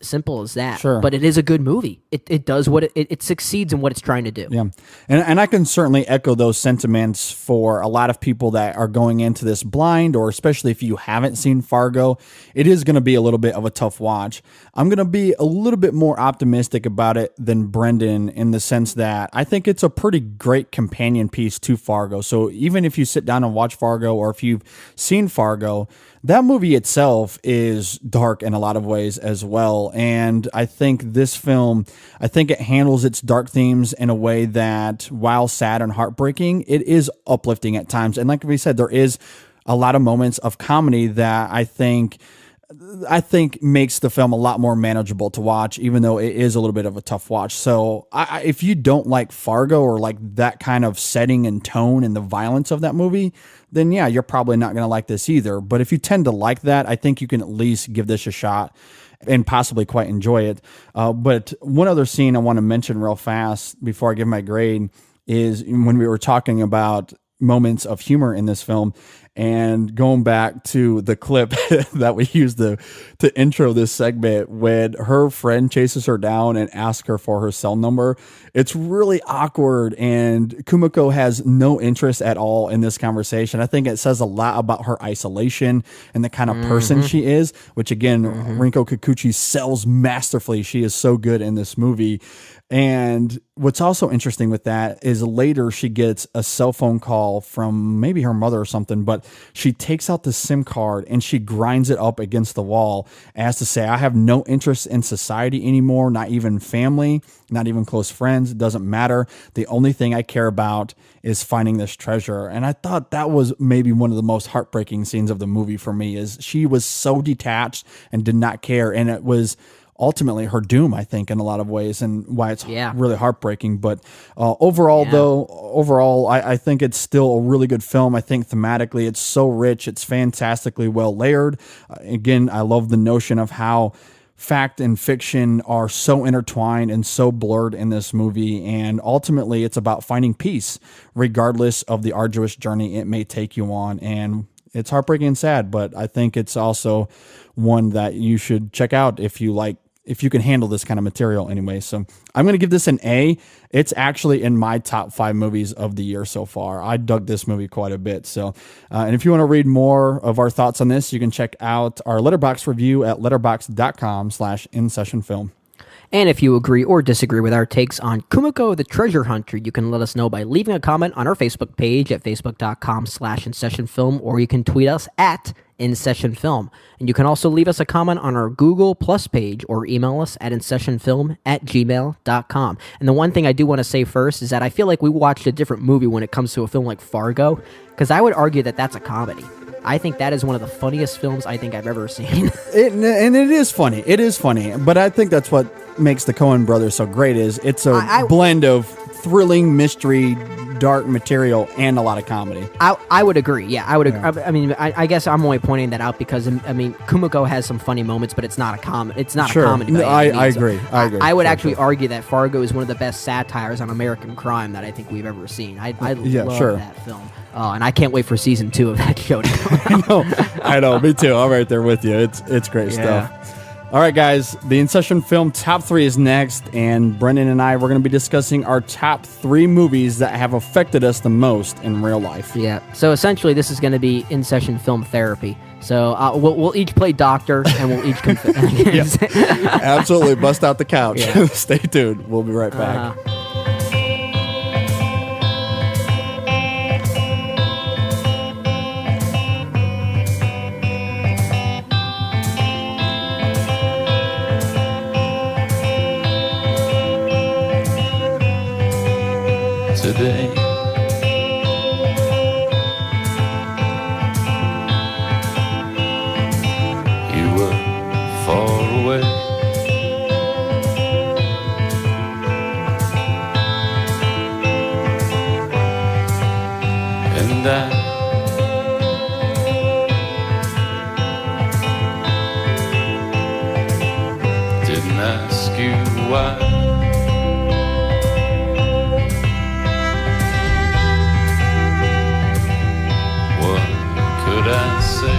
simple as that. Sure. But it is a good movie. It does what it succeeds in what it's trying to do. Yeah. And I can certainly echo those sentiments for a lot of people that are going into this blind, or especially if you haven't seen Fargo, it is going to be a little bit of a tough watch. I'm going to be a little bit more optimistic about it than Brendan in the sense that I think it's a pretty great companion piece to Fargo. So even if you sit down and watch Fargo, or if you've seen Fargo, that movie itself is dark in a lot of ways as well. And I think this film, it handles its dark themes in a way that, while sad and heartbreaking, it is uplifting at times. And like we said, there is a lot of moments of comedy that I think makes the film a lot more manageable to watch, even though it is a little bit of a tough watch. So if you don't like Fargo or like that kind of setting and tone and the violence of that movie, then yeah, you're probably not going to like this either. But if you tend to like that, I think you can at least give this a shot and possibly quite enjoy it. But one other scene I want to mention real fast before I give my grade is when we were talking about moments of humor in this film, and going back to the clip that we used to intro this segment, when her friend chases her down and asks her for her cell number, it's really awkward, and Kumiko has no interest at all in this conversation. I think it says a lot about her isolation and the kind of person she is, which again, Rinko Kikuchi sells masterfully. She is so good in this movie. And what's also interesting with that is later she gets a cell phone call from maybe her mother or something, but she takes out the SIM card and she grinds it up against the wall as to say, I have no interest in society anymore, not even family, not even close friends. It doesn't matter. The only thing I care about is finding this treasure. And I thought that was maybe one of the most heartbreaking scenes of the movie for me, is she was so detached and did not care. And it was ultimately her doom, I think, in a lot of ways, and why it's really heartbreaking. But overall, I think it's still a really good film. I think thematically it's so rich. It's fantastically well layered. Again, I love the notion of how fact and fiction are so intertwined and so blurred in this movie. And ultimately, it's about finding peace, regardless of the arduous journey it may take you on. And it's heartbreaking and sad, but I think it's also one that you should check out if you can handle this kind of material anyway. So I'm going to give this an A. It's actually in my top 5 movies of the year so far. I dug this movie quite a bit. So, and if you want to read more of our thoughts on this, you can check out our Letterboxd review at letterboxd.com/InSessionFilm. And if you agree or disagree with our takes on Kumiko the Treasure Hunter, you can let us know by leaving a comment on our Facebook page at facebook.com/InSessionFilm, or you can tweet us at InSessionFilm. And you can also leave us a comment on our Google Plus page or email us at InSessionFilm@gmail.com. And the one thing I do want to say first is that I feel like we watched a different movie when it comes to a film like Fargo, because I would argue that that's a comedy. I think that is one of the funniest films I think I've ever seen. And it is funny. It is funny. But I think that's what makes the Coen brothers so great, is it's a blend of thrilling mystery, dark material and a lot of comedy. I would agree. Yeah, I would agree. I mean, I guess I'm only pointing that out because I mean, Kumiko has some funny moments, but it's not a comedy. It's not a comedy. No, I agree. I would actually argue that Fargo is one of the best satires on American crime that I think we've ever seen. I love that film. And I can't wait for season 2 of that show to come out. I know. Me too. I'm right there with you. It's great stuff. All right, guys. The InSession Film Top 3 is next, and Brendan and I, we're going to be discussing our top 3 movies that have affected us the most in real life. Yeah. So essentially, this is going to be InSession Film Therapy. So we'll each play doctor, and we'll each Absolutely. Bust out the couch. Yeah. Stay tuned. We'll be right back. Today, you were far away, and I didn't ask you why. I say,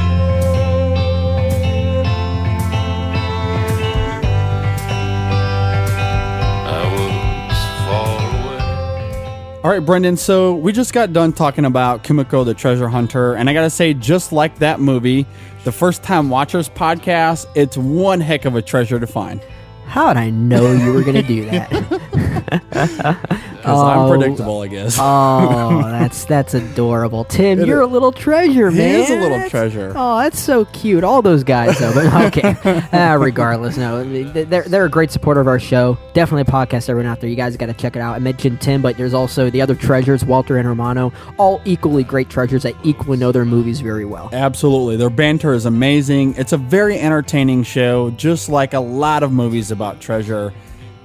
I was far away. All right, Brendan, so we just got done talking about Kumiko the Treasure Hunter, and I gotta say, just like that movie, the First Time Watchers podcast, it's one heck of a treasure to find. How did I know you were going to do that? Because I'm predictable, I guess. Oh, that's adorable. Tim, you're a little treasure, man. He is a little treasure. Oh, that's so cute. All those guys, though. But okay. Regardless, no. They're a great supporter of our show. Definitely a podcast, everyone out there. You guys got to check it out. I mentioned Tim, but there's also the other treasures, Walter and Romano. All equally great treasures that equally know their movies very well. Absolutely. Their banter is amazing. It's a very entertaining show, just like a lot of movies about treasure.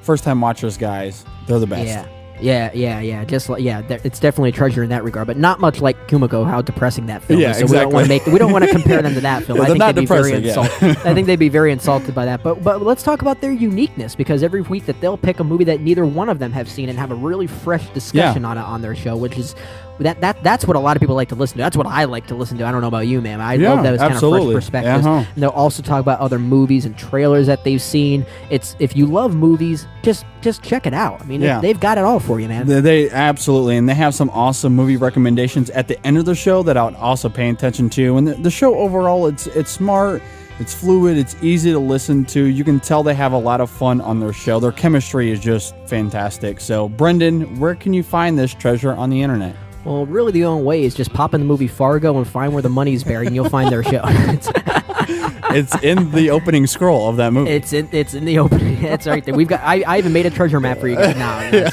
First Time Watchers, guys, they're the best. Yeah. It's definitely a treasure in that regard, but not much like Kumiko. How depressing that film is. So exactly. we don't want to compare them to that film. I think they'd be very insulted. I think they'd be very insulted by that. But let's talk about their uniqueness, because every week that they'll pick a movie that neither one of them have seen and have a really fresh discussion on their show, which is that's what a lot of people like to listen to. That's what I like to listen to. I don't know about you, man. I love those kind of fresh perspectives. And they'll also talk about other movies and trailers that they've seen. If you love movies, just check it out. I mean, they've got it all for you, man. They absolutely, and they have some awesome movie recommendations at the end of the show that I would also pay attention to. And the show overall, it's smart, it's fluid, it's easy to listen to. You can tell they have a lot of fun on their show. Their chemistry is just fantastic. So, Brendan, where can you find this treasure on the internet? Well, really, the only way is just pop in the movie Fargo and find where the money's buried, and you'll find their show. It's in the opening scroll of that movie. It's in the opening. That's right there. We've got. I even made a treasure map for you guys.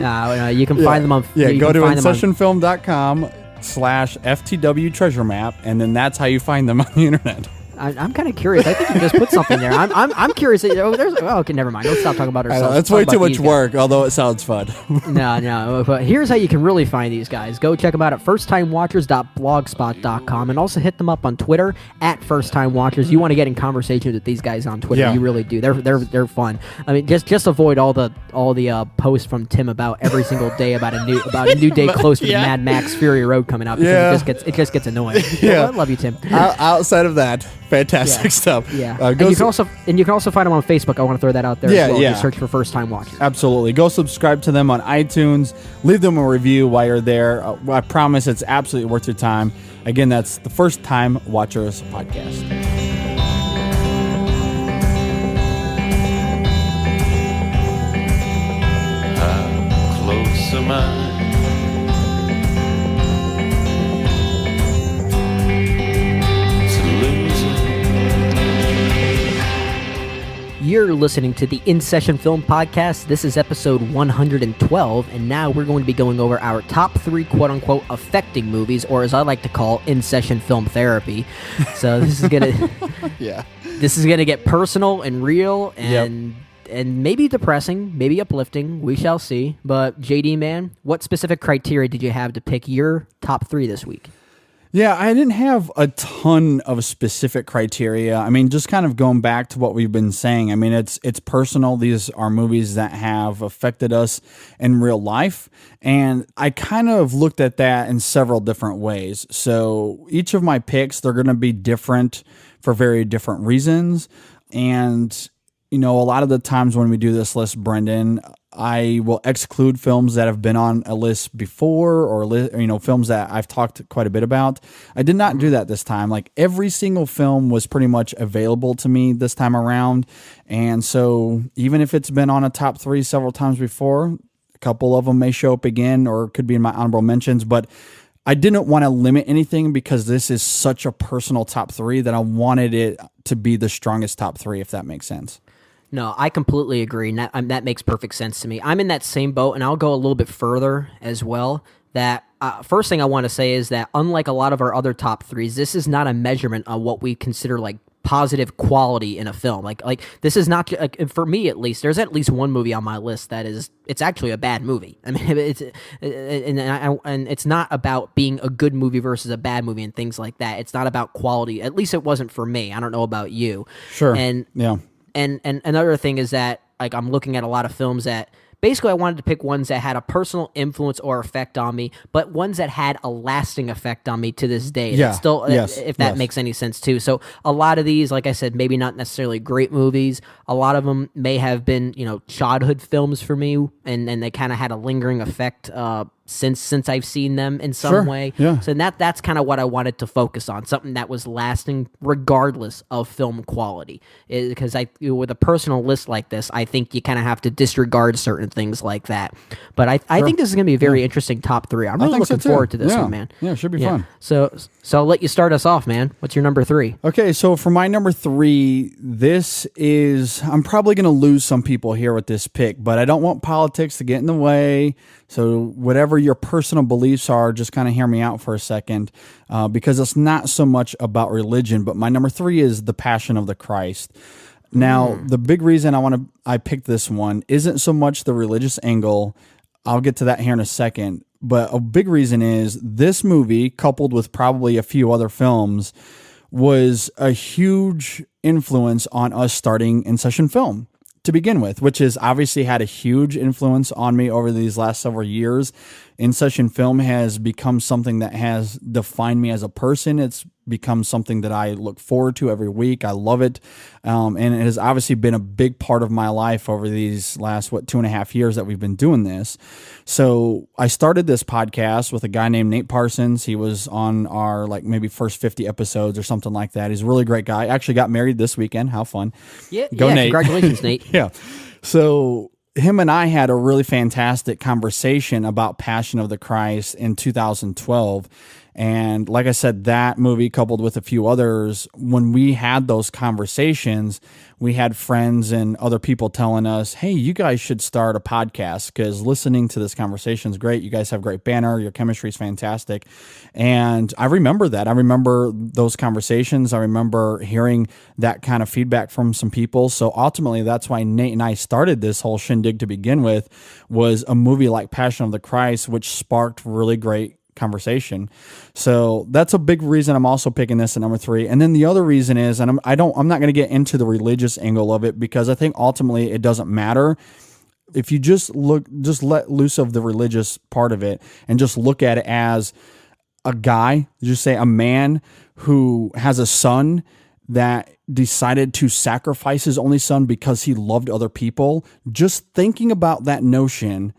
No, you can find them on. Go to InSessionFilm.com/FTW treasure map, and then that's how you find them on the internet. I'm kind of curious. I think you just put something there. I'm curious. Okay, never mind. Let's stop talking about ourselves. That's way too much work, although it sounds fun. No. But here's how you can really find these guys. Go check them out at firsttimewatchers.blogspot.com, and also hit them up on Twitter at firsttimewatchers. You want to get in conversations with these guys on Twitter. You really do. They're fun. I mean, just avoid all the posts from Tim about every single day about a new day closer to Mad Max Fury Road coming up. Because it just gets annoying. I love you, Tim. Outside of that, fantastic stuff. Yeah. And you can also find them on Facebook. I want to throw that out there as well. Just search for First Time Watchers. Absolutely. Go subscribe to them on iTunes. Leave them a review while you're there. I promise it's absolutely worth your time. Again, that's the First Time Watchers podcast. How close am I? You're listening to the InSession Film Podcast. This is episode 112, and now we're going to be going over our top 3 quote-unquote affecting movies, or as I like to call, InSession Film Therapy. So this is gonna, this is gonna get personal and real, and and maybe depressing, maybe uplifting. We shall see. But JD, man, what specific criteria did you have to pick your top 3 this week? Yeah, I didn't have a ton of specific criteria. I mean, just kind of going back to what we've been saying. I mean, it's personal. These are movies that have affected us in real life. And I kind of looked at that in several different ways. So each of my picks, they're going to be different for very different reasons. And, you know, a lot of the times when we do this list, Brendan, I will exclude films that have been on a list before or films that I've talked quite a bit about. I did not do that this time. Like every single film was pretty much available to me this time around. And so even if it's been on a top 3 several times before, a couple of them may show up again or could be in my honorable mentions, but I didn't want to limit anything because this is such a personal top 3 that I wanted it to be the strongest top 3, if that makes sense. No, I completely agree. And that makes perfect sense to me. I'm in that same boat, and I'll go a little bit further as well. That first thing I want to say is that unlike a lot of our other top 3s, this is not a measurement of what we consider like positive quality in a film. Like this is not like, for me at least. There's at least one movie on my list that it's actually a bad movie. I mean, and it's not about being a good movie versus a bad movie and things like that. It's not about quality. At least it wasn't for me. I don't know about you. Sure. And yeah. And another thing is that like I'm looking at a lot of films that basically I wanted to pick ones that had a personal influence or effect on me, but ones that had a lasting effect on me to this day. Yeah. That's still, Yes. if that makes any sense too. So a lot of these, like I said, maybe not necessarily great movies. A lot of them may have been, childhood films for me, and they kind of had a lingering effect since I've seen them in some way. Yeah. So that's kind of what I wanted to focus on, something that was lasting regardless of film quality. Because with a personal list like this, I think you kind of have to disregard certain things like that. But I think this is going to be a very interesting top 3. I'm really looking forward to this one, man. Yeah, it should be fun. So I'll let you start us off, man. What's your number 3? Okay, so for my number 3, I'm probably going to lose some people here with this pick, but I don't want politics to get in the way. So whatever your personal beliefs are, just kind of hear me out for a second, because it's not so much about religion, but my number 3 is The Passion of the Christ. Now, the big reason I picked this one isn't so much the religious angle. I'll get to that here in a second. But a big reason is this movie, coupled with probably a few other films, was a huge influence on us starting InSession Film to begin with, which has obviously had a huge influence on me over these last several years. InSession Film has become something that has defined me as a person. It's become something that I look forward to every week. I love it. And it has obviously been a big part of my life over these last, 2.5 years that we've been doing this. So I started this podcast with a guy named Nate Parsons. He was on our maybe first 50 episodes or something like that. He's a really great guy. Actually got married this weekend. How fun. Yeah, Nate. Congratulations, Nate. Yeah. So him and I had a really fantastic conversation about Passion of the Christ in 2012. And like I said, that movie coupled with a few others, when we had those conversations, we had friends and other people telling us, hey, you guys should start a podcast because listening to this conversation is great. You guys have great banter. Your chemistry is fantastic. And I remember that. I remember those conversations. I remember hearing that kind of feedback from some people. So ultimately, that's why Nate and I started this whole shindig to begin with, was a movie like Passion of the Christ, which sparked really great conversation. So that's a big reason I'm also picking this at number 3. And then the other reason is, and I'm not going to get into the religious angle of it because I think ultimately it doesn't matter. If you just let loose of the religious part of it and just look at it as a guy, just say a man who has a son that decided to sacrifice his only son because he loved other people. Just thinking about that notion,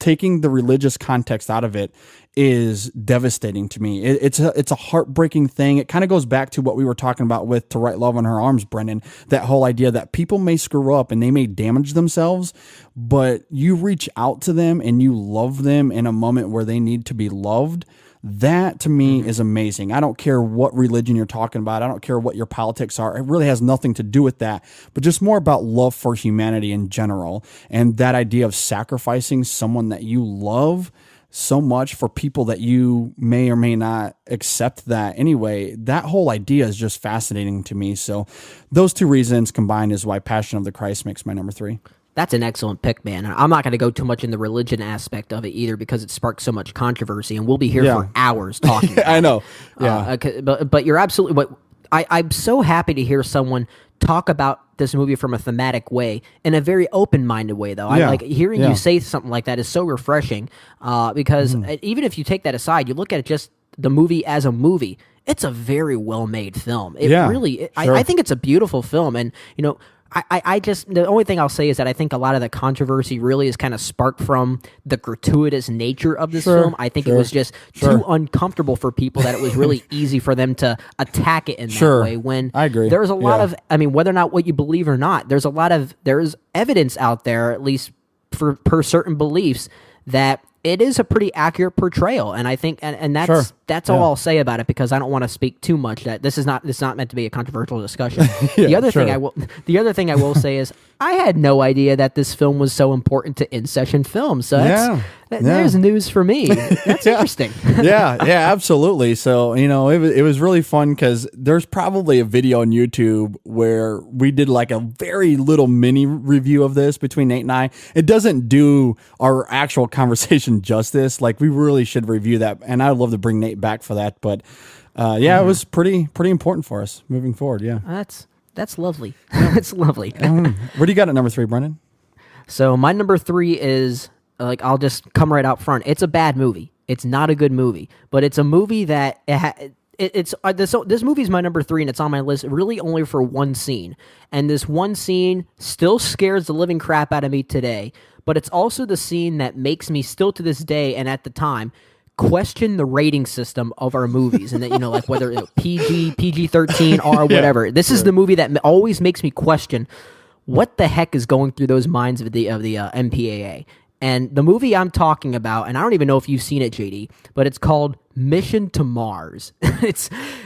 taking the religious context out of it, is devastating to me. It's a heartbreaking thing. It kind of goes back to what we were talking about with To Write Love in Her Arms, Brendan, that whole idea that people may screw up and they may damage themselves, but you reach out to them and you love them in a moment where they need to be loved. That to me is amazing. I don't care what religion you're talking about. I don't care what your politics are. It really has nothing to do with that, but just more about love for humanity in general. And that idea of sacrificing someone that you love, so much for people that you may or may not accept that anyway. That whole idea is just fascinating to me. So those two reasons combined is why Passion of the Christ makes my number 3. That's an excellent pick, man. I'm not going to go too much in the religion aspect of it either because it sparked so much controversy, and we'll be here for hours talking about I know. But you're absolutely... But I'm so happy to hear someone talk about this movie from a thematic way, in a very open-minded way, though. I like hearing you say something like that is so refreshing because even if you take that aside, you look at it just the movie as a movie, it's a very well-made film. It really... I think it's a beautiful film, and, you know... I just, the only thing I'll say is that I think a lot of the controversy really is kind of sparked from the gratuitous nature of this film. I think it was just too uncomfortable for people that it was really easy for them to attack it in that way. When I agree. There's a lot of, I mean, whether or not what you believe or not, there's evidence out there, at least per certain beliefs, that it is a pretty accurate portrayal, and I think, and that's all I'll say about it because I don't want to speak too much. That it's not meant to be a controversial discussion. The other thing I will say is I had no idea that this film was so important to InSession Film. So there's news for me. That's interesting. yeah, absolutely. So it was really fun because there's probably a video on YouTube where we did like a very little mini review of this between Nate and I. It doesn't do our actual conversation justice. Like we really should review that, and I'd love to bring Nate back for that. But it was pretty important for us moving forward. Yeah, that's lovely. That's lovely. What do you got at number 3, Brendan? So my number 3 is I'll just come right out front. It's a bad movie. It's not a good movie, but it's a movie that this movie is my number 3, and it's on my list really only for one scene, and this one scene still scares the living crap out of me today. But it's also the scene that makes me still to this day and at the time question the rating system of our movies, and that like whether PG-13, R, whatever. This is the movie that always makes me question what the heck is going through those minds of the MPAA. And the movie I'm talking about, and I don't even know if you've seen it, JD, but it's called Mission to Mars. I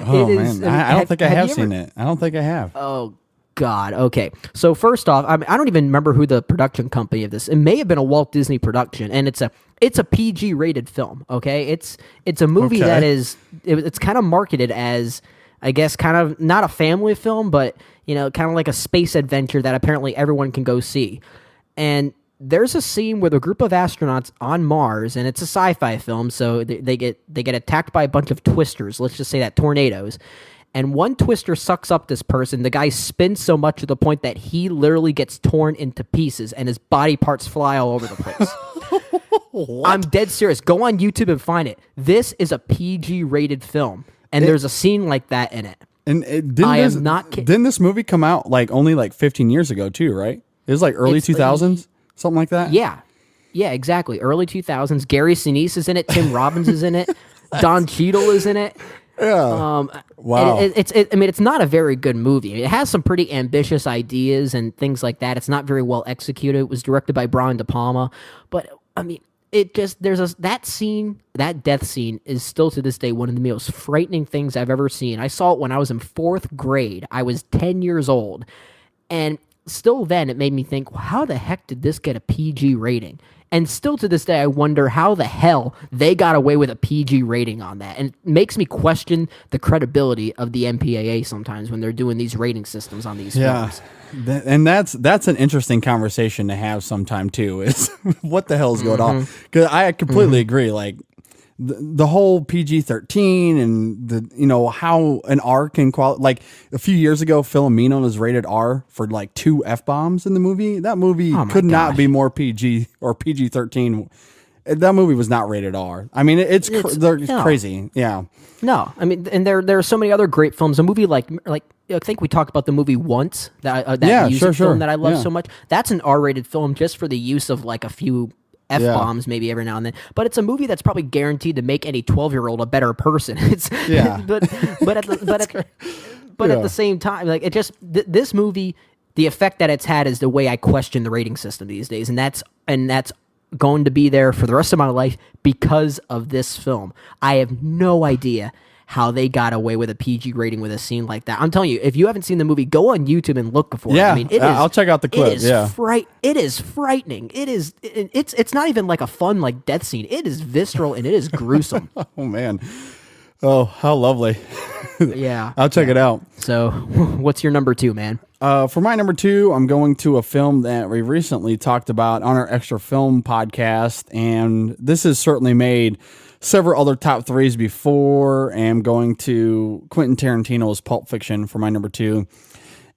don't think I have seen it. I don't think I have. Oh, God. Okay. So first off, I don't even remember who the production company of this. It may have been a Walt Disney production, and it's a PG rated film. Okay. It's a movie that it's kind of marketed as, I guess, kind of not a family film, but kind of like a space adventure that apparently everyone can go see. And there's a scene with a group of astronauts on Mars, and it's a sci-fi film. So they get attacked by a bunch of twisters. Let's just say that tornadoes. And one twister sucks up this person. The guy spins so much to the point that he literally gets torn into pieces and his body parts fly all over the place. I'm dead serious. Go on YouTube and find it. This is a PG rated film, and there's a scene like that in it. And am not kidding. Didn't this movie come out only 15 years ago too, right? It was early 2000s, something like that? Yeah, exactly. Early 2000s. Gary Sinise is in it. Tim Robbins is in it. Don Cheadle is in it. Yeah. Wow. It's not a very good movie. It has some pretty ambitious ideas and things like that. It's not very well executed. It was directed by Brian De Palma, but that death scene is still to this day one of the most frightening things I've ever seen. I saw it when I was in 4th grade. I was 10 years old, and still then it made me think, well, how the heck did this get a PG rating? And still to this day, I wonder how the hell they got away with a PG rating on that. And it makes me question the credibility of the MPAA sometimes when they're doing these rating systems on these films. And that's an interesting conversation to have sometime too, is what the hell is going on? Because I completely agree. The whole PG-13 and how an R can qualify. A few years ago, Philomeno was rated R for 2 F-bombs in the movie. That movie could not be more PG or PG-13. That movie was not rated R. I mean, it's crazy. Yeah. No, I mean, and there are so many other great films. A movie like I think we talked about the movie Once, that music film that I love so much. That's an R-rated film just for the use of a few F-bombs maybe every now and then, but it's a movie that's probably guaranteed to make any 12-year-old a better person. But at the same time, this movie, the effect that it's had is the way I question the rating system these days, and that's going to be there for the rest of my life because of this film. I have no idea how they got away with a PG rating with a scene like that. I'm telling you, if you haven't seen the movie, go on YouTube and look for it. I mean, I'll check out the clip. It is frightening. It's not even like a fun like death scene. It is visceral and it is gruesome. Oh man. Oh, how lovely. Yeah. I'll check it out. So, what's your number 2, man? For my number 2, I'm going to a film that we recently talked about on our Extra Film podcast, and this has certainly made several other top 3s before. I'm going to Quentin Tarantino's Pulp Fiction for my number 2.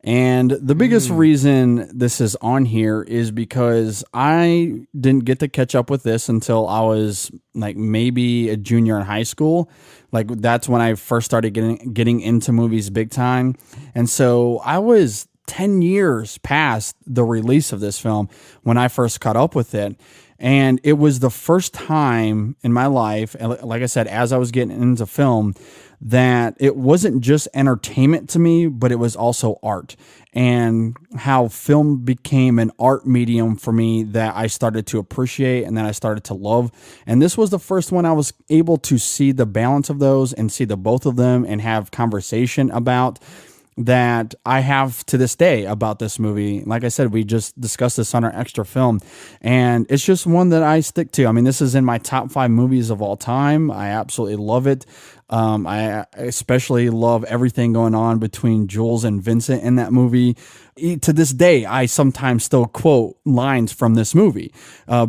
And the biggest reason this is on here is because I didn't get to catch up with this until I was like maybe a junior in high school. Like that's when I first started getting into movies big time. And so I was 10 years past the release of this film when I first caught up with it. And it was the first time in my life, like I said, as I was getting into film, that it wasn't just entertainment to me, but it was also art, and how film became an art medium for me that I started to appreciate and that I started to love. And this was the first one I was able to see the balance of those and see the both of them and have conversation about that I have to this day about this movie. Like I said, we just discussed this on our Extra Film, and it's just one that I stick to. I mean, this is in my top 5 movies of all time. I absolutely love it. I especially love everything going on between Jules and Vincent in that movie. To this day, I sometimes still quote lines from this movie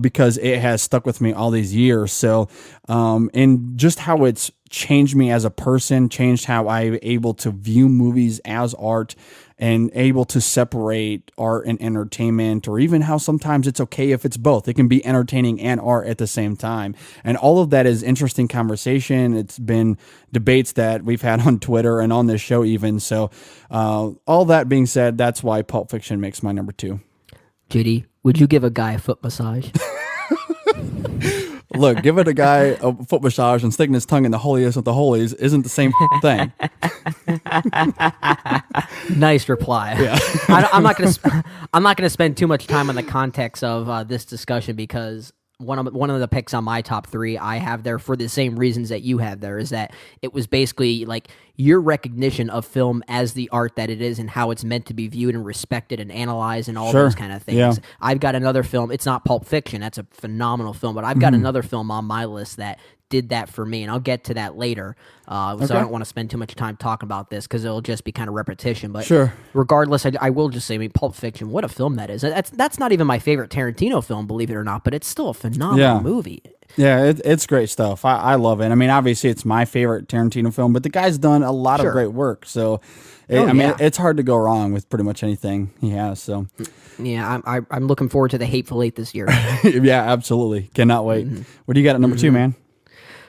because it has stuck with me all these years. So, and just how it's changed me as a person, changed how I'm able to view movies as art and able to separate art and entertainment, or even how sometimes it's okay if it's both. It can be entertaining and art at the same time. And all of that is interesting conversation. It's been debates that we've had on Twitter and on this show even. So all that being said, that's why Pulp Fiction makes my number 2. JD, would you give a guy a foot massage? Look, giving a guy a foot massage and sticking his tongue in the holiest of the holies isn't the same thing. Nice reply. Yeah. I'm not gonna spend too much time on the context of this discussion, because one of the picks on my top 3 I have there for the same reasons that you have there, is that it was basically like your recognition of film as the art that it is and how it's meant to be viewed and respected and analyzed and all those kind of things. Yeah. I've got another film. It's not Pulp Fiction. That's a phenomenal film, but I've got another film on my list that did that for me, and I'll get to that later. So I don't want to spend too much time talking about this because it'll just be kind of repetition. But regardless, I will just say, I mean, Pulp Fiction, what a film that is. That's not even my favorite Tarantino film, believe it or not, but it's still a phenomenal movie. Yeah, it's great stuff. I love it. I mean, obviously, it's my favorite Tarantino film, but the guy's done a lot of great work. So, it's hard to go wrong with pretty much anything he has. So, yeah, I'm looking forward to The Hateful Eight this year. Yeah, absolutely. Cannot wait. What do you got at number 2, man?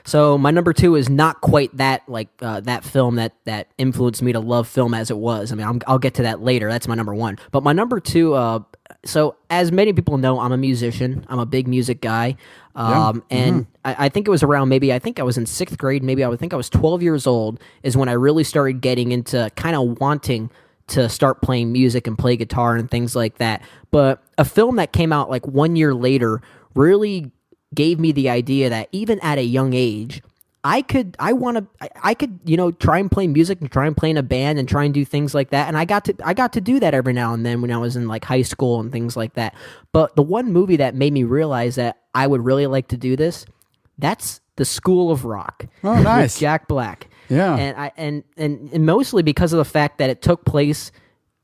So my number 2 is not quite that that film that influenced me to love film as it was. I mean, I'll get to that later. That's my number 1. But my number 2. So as many people know, I'm a musician. I'm a big music guy. And I think it was around I think I was in 6th grade. Maybe I think I was 12 years old is when I really started getting into kind of wanting to start playing music and play guitar and things like that. But a film that came out like 1 year later really gave me the idea that even at a young age, I could try and play music and try and play in a band and try and do things like that. And I got to do that every now and then when I was in like high school and things like that. But the one movie that made me realize that I would really like to do this, that's The School of Rock. Oh, nice. With Jack Black. Yeah. And mostly because of the fact that it took place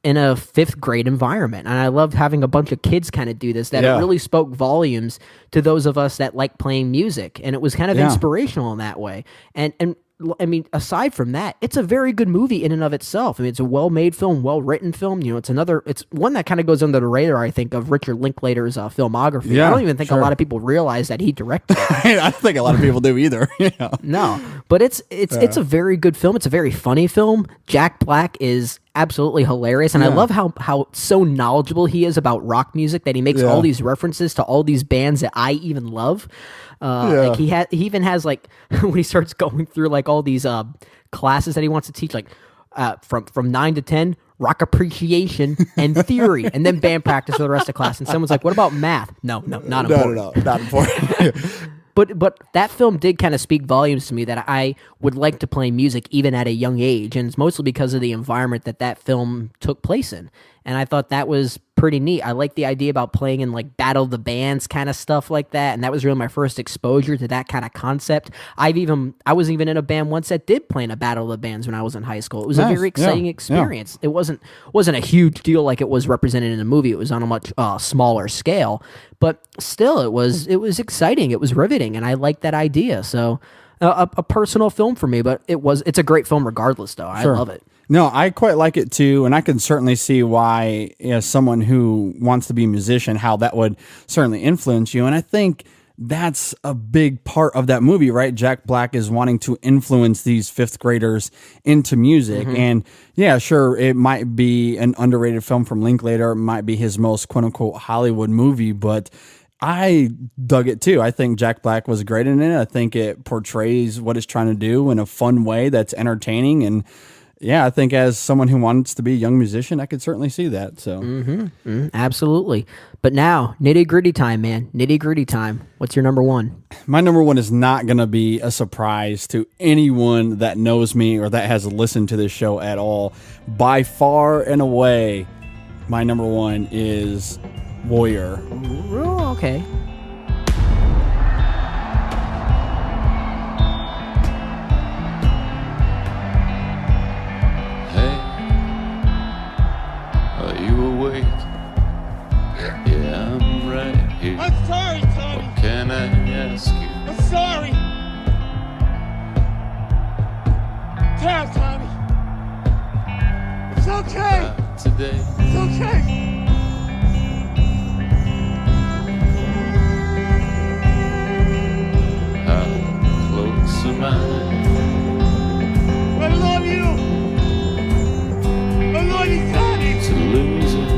in a 5th grade environment. And I loved having a bunch of kids kind of do this, that it really spoke volumes to those of us that like playing music. And it was kind of inspirational in that way. And I mean, aside from that, it's a very good movie in and of itself. I mean, it's a well-made film, well-written film. You know, it's one that kind of goes under the radar, I think, of Richard Linklater's filmography. Yeah, I don't even think a lot of people realize that he directed it. I don't think a lot of people do either. Yeah. No, but it's a very good film. It's a very funny film. Jack Black is absolutely hilarious, and I love how so knowledgeable he is about rock music that he makes all these references to all these bands that I even love. Like he even has like when he starts going through like all these classes that he wants to teach, like from 9 to 10, rock appreciation and theory, and then band practice for the rest of class. And someone's like, "What about math?" No, not important. No, not important. But that film did kind of speak volumes to me that I would like to play music even at a young age, and it's mostly because of the environment that film took place in. And I thought that was pretty neat. I like the idea about playing in like Battle of the Bands kind of stuff like that, and that was really my first exposure to that kind of concept. I was even in a band once that did play in a Battle of the Bands when I was in high school. It was a very exciting experience. It wasn't a huge deal like it was represented in the movie. It was on a much smaller scale, but still, it was exciting. It was riveting, and I liked that idea. So, a personal film for me, but it's a great film regardless. Though I love it. No, I quite like it too, and I can certainly see why, as someone who wants to be a musician, how that would certainly influence you. And I think that's a big part of that movie, right? Jack Black is wanting to influence these fifth graders into music. And yeah, sure, it might be an underrated film from Linklater. It might be his most quote unquote Hollywood movie, but I dug it too. I think Jack Black was great in it. I think it portrays what it's trying to do in a fun way that's entertaining. And yeah, I think as someone who wants to be a young musician, I could certainly see that. So, absolutely. But now, nitty gritty time, man. Nitty gritty time. What's your number one? My number one is not going to be a surprise to anyone that knows me or that has listened to this show at all. By far and away, my number one is Warrior. Oh, okay. Yeah, I'm right here. I'm sorry, Tommy. What can I ask you? I'm sorry. Tell Tommy. It's okay. Today, It's okay. how close am I I love you. I love you, Tommy. to losing?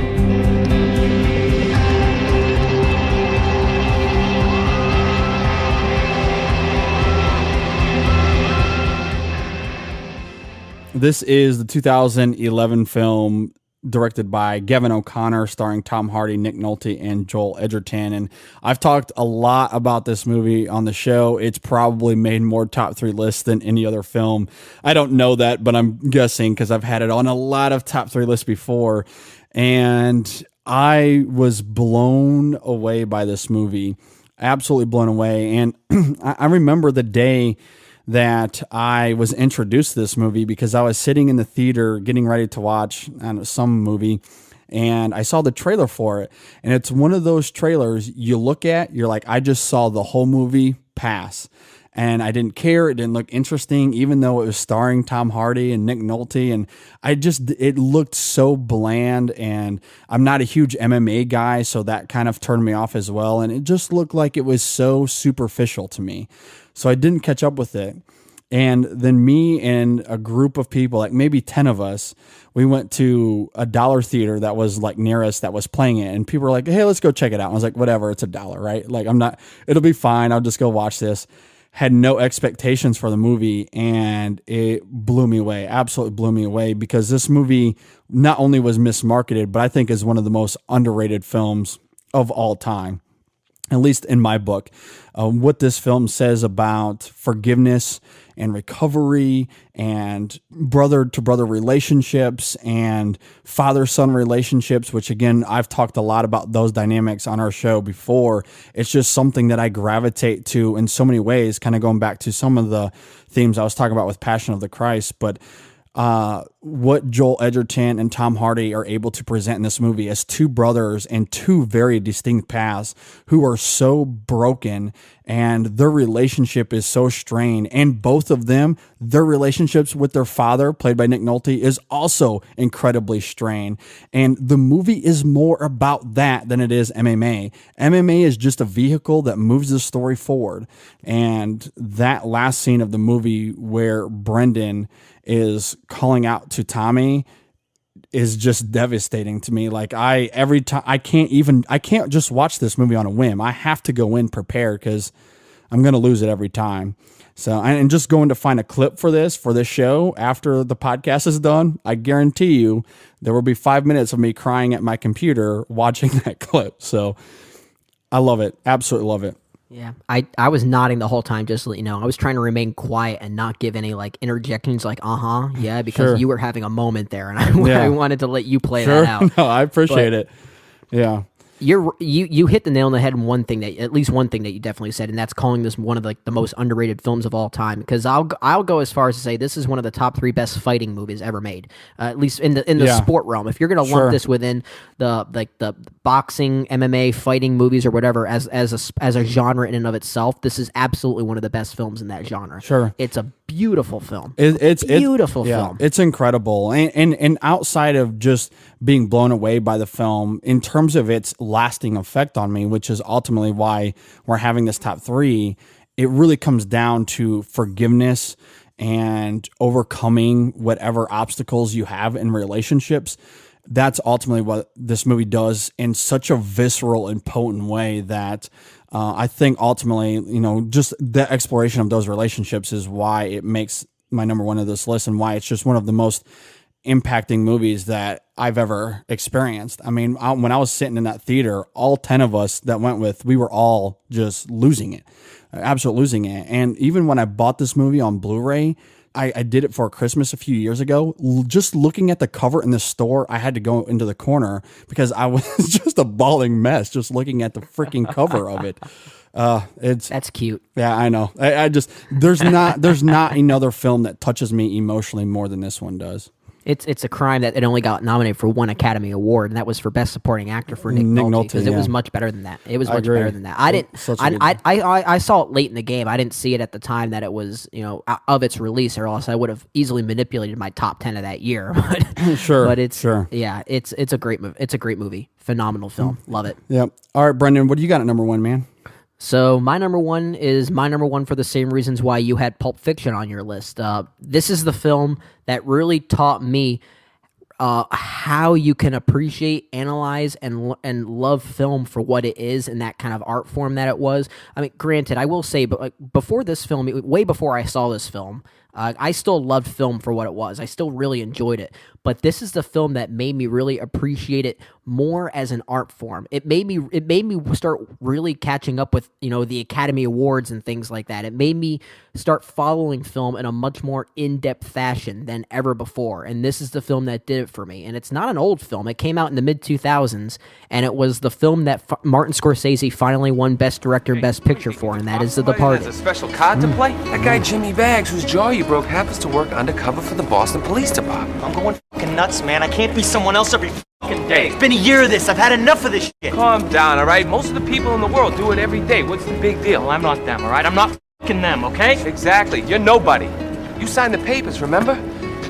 This is the 2011 film directed by Gavin O'Connor, starring Tom Hardy, Nick Nolte, and Joel Edgerton. And I've talked a lot about this movie on the show. It's probably made more top 3 lists than any other film. I don't know that, but I'm guessing because I've had it on a lot of top 3 lists before. And I was blown away by this movie. Absolutely blown away. And I remember the day that I was introduced to this movie because I was sitting in the theater getting ready to watch some movie, and I saw the trailer for it. And it's one of those trailers you look at, you're like, I just saw the whole movie pass. And I didn't care. It didn't look interesting, even though it was starring Tom Hardy and Nick Nolte. And it looked so bland. And I'm not a huge MMA guy, so that kind of turned me off as well. And it just looked like it was so superficial to me. So I didn't catch up with it. And then me and a group of people, like maybe 10 of us, we went to a dollar theater that was like near us that was playing it. And people were like, hey, let's go check it out. I was like, whatever, it's $1, right? Like it'll be fine. I'll just go watch this. Had no expectations for the movie, and it blew me away. Absolutely blew me away, because this movie not only was mismarketed, but I think is one of the most underrated films of all time, at least in my book. What this film says about forgiveness and recovery and brother-to-brother relationships and father-son relationships, which, again, I've talked a lot about those dynamics on our show before. It's just something that I gravitate to in so many ways, kind of going back to some of the themes I was talking about with Passion of the Christ. But what Joel Edgerton and Tom Hardy are able to present in this movie as two brothers and two very distinct paths who are so broken, and their relationship is so strained. And both of them, their relationships with their father, played by Nick Nolte, is also incredibly strained. And the movie is more about that than it is MMA. MMA is just a vehicle that moves the story forward. And that last scene of the movie where Brendan is calling out to Tommy is just devastating to me. Like every time I can't just watch this movie on a whim. I have to go in prepared, because I'm going to lose it every time. So, and just going to find a clip for this show after the podcast is done, I guarantee you there will be 5 minutes of me crying at my computer watching that clip. So I love it. Absolutely love it. Yeah, I was nodding the whole time, just to let you know. I was trying to remain quiet and not give any like interjections like, yeah, because you were having a moment there, and I wanted to let you play that out. No, I appreciate it. Yeah. You hit the nail on the head in one thing that you definitely said, and that's calling this one of the most underrated films of all time. Because I'll go as far as to say this is one of the top 3 best fighting movies ever made, at least in the sport realm. If you're gonna lump this within the boxing, MMA, fighting movies or whatever as a genre in and of itself, this is absolutely one of the best films in that genre. Sure, it's a beautiful film. It's beautiful film. It's incredible, and outside of just being blown away by the film, in terms of its lasting effect on me, which is ultimately why we're having this top 3, it really comes down to forgiveness and overcoming whatever obstacles you have in relationships. That's ultimately what this movie does in such a visceral and potent way that I think ultimately, just the exploration of those relationships is why it makes my number 1 of this list, and why it's just one of the most impacting movies that I've ever experienced. I mean, when I was sitting in that theater, all 10 of us that went with, we were all just losing it, absolutely losing it. And even when I bought this movie on Blu-ray, I did it for Christmas a few years ago. Just looking at the cover in the store, I had to go into the corner because I was just a bawling mess just looking at the freaking cover of it. That's cute. Yeah, I know. I just there's not another film that touches me emotionally more than this one does. It's a crime that it only got nominated for 1 Academy Award, and that was for Best Supporting Actor for Nick Nolte, because it was much better than that. It was much better than that. I saw it late in the game. I didn't see it at the time that it was of its release, or else I would have easily manipulated my top 10 of that year. But it's a great movie. It's a great movie. Phenomenal film. Love it. Yep. All right, Brendan, what do you got at number 1, man? So my number 1 is my number 1 for the same reasons why you had Pulp Fiction on your list. This is the film that really taught me how you can appreciate, analyze, and love film for what it is, and that kind of art form that it was. I mean, granted, I will say, but before this film, way before I saw this film, I still loved film for what it was. I still really enjoyed it. But this is the film that made me really appreciate it more as an art form. It made me start really catching up with, the Academy Awards and things like that. It made me start following film in a much more in-depth fashion than ever before. And this is the film that did it for me. And it's not an old film. It came out in the mid-2000s, and it was the film that Martin Scorsese finally won Best Director and Best Picture for, and that is The Departed. There's a special card to play? That guy Jimmy Bags, whose jaw you broke, happens to work undercover for the Boston Police Department. I'm going fucking nuts, man. I can't be someone else every fucking day. It's been a year of this. I've had enough of this shit. Calm down, all right? Most of the people in the world do it every day. What's the big deal? Well, I'm not them, all right? I'm not fucking them, okay? Exactly. You're nobody. You signed the papers, remember?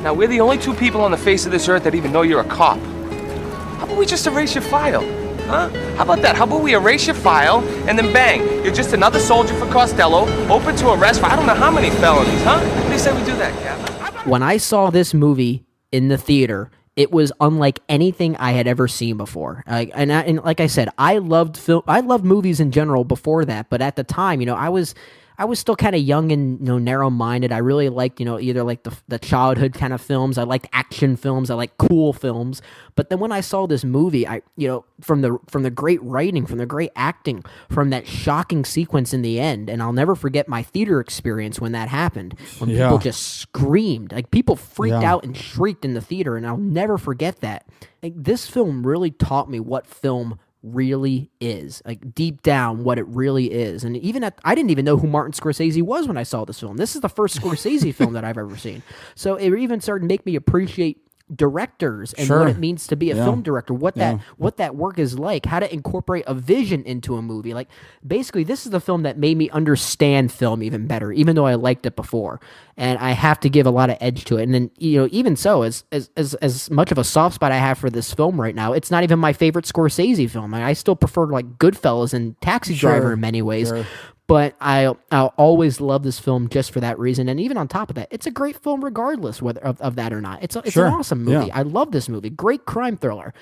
Now, we're the only 2 people on the face of this earth that even know you're a cop. How about we just erase your file? Huh? How about that? How about we erase your file, and then bang, you're just another soldier for Costello, open to arrest for I don't know how many felonies, huh? What do you say we do that, Captain? When I saw this movie in the theater, it was unlike anything I had ever seen before. And like I said, I loved film. I loved movies in general before that, but at the time, I was still kind of young and narrow-minded. I really liked either like the childhood kind of films. I liked action films. I liked cool films. But then when I saw this movie, from the great writing, from the great acting, from that shocking sequence in the end, and I'll never forget my theater experience when that happened. When people just screamed, like people freaked out and shrieked in the theater, and I'll never forget that. Like, this film really taught me what film really is, like deep down what it really is. And I didn't even know who Martin Scorsese was when I saw this film. This is the first Scorsese film that I've ever seen. So it even started to make me appreciate directors and what it means to be a film director, what that work is like, how to incorporate a vision into a movie. Like, basically, this is the film that made me understand film even better, even though I liked it before. And I have to give a lot of edge to it. And then, even so, as much of a soft spot I have for this film right now, it's not even my favorite Scorsese film. I still prefer like Goodfellas and Taxi Driver in many ways. Sure. But I'll always love this film just for that reason. And even on top of that, it's a great film regardless whether of that or not. It's an awesome movie. I love this movie. Great crime thriller.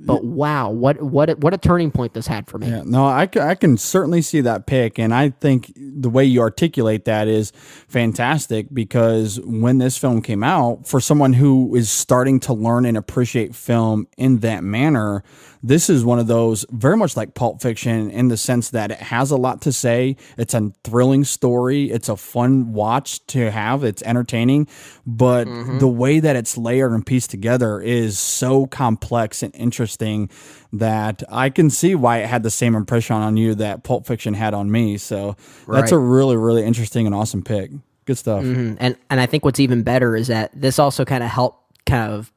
But wow, what a turning point this had for me. Yeah, no, I can certainly see that pick, and I think the way you articulate that is fantastic, because when this film came out, for someone who is starting to learn and appreciate film in that manner, this is one of those very much like Pulp Fiction in the sense that it has a lot to say. It's a thrilling story. It's a fun watch to have. It's entertaining, but the way that it's layered and pieced together is so complex and interesting that I can see why it had the same impression on you that Pulp Fiction had on me. So that's a really, really interesting and awesome pick. Good stuff. And I think what's even better is that this also kind of helped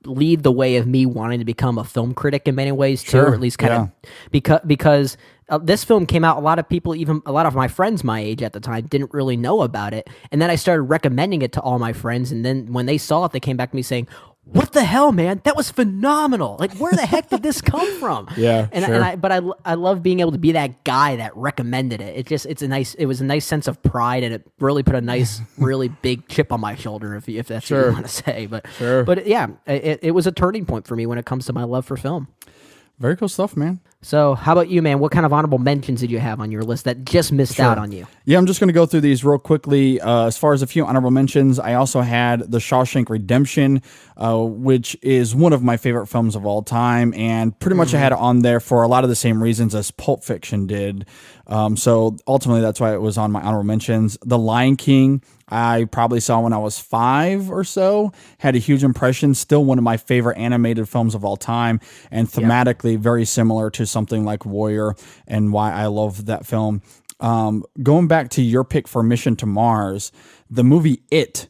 lead the way of me wanting to become a film critic in many ways too, or at least kind of because this film came out. A lot of people, even a lot of my friends my age at the time, didn't really know about it. And then I started recommending it to all my friends. And then when they saw it, they came back to me saying, "What the hell, man? That was phenomenal! Like, where the heck did this come from?" I love being able to be that guy that recommended it. It was a nice sense of pride, and it really put a nice, really big chip on my shoulder, if that's what you want to say. But it was a turning point for me when it comes to my love for film. Very cool stuff, man. So how about you, man? What kind of honorable mentions did you have on your list that just missed out on you? Yeah, I'm just going to go through these real quickly. As far as a few honorable mentions, I also had The Shawshank Redemption, which is one of my favorite films of all time, and pretty much I had it on there for a lot of the same reasons as Pulp Fiction did. So ultimately, that's why it was on my honorable mentions. The Lion King, I probably saw when I was 5 or so, had a huge impression, still one of my favorite animated films of all time, and thematically very similar to something like Warrior, and why I love that film. Going back to your pick for Mission to Mars, the movie It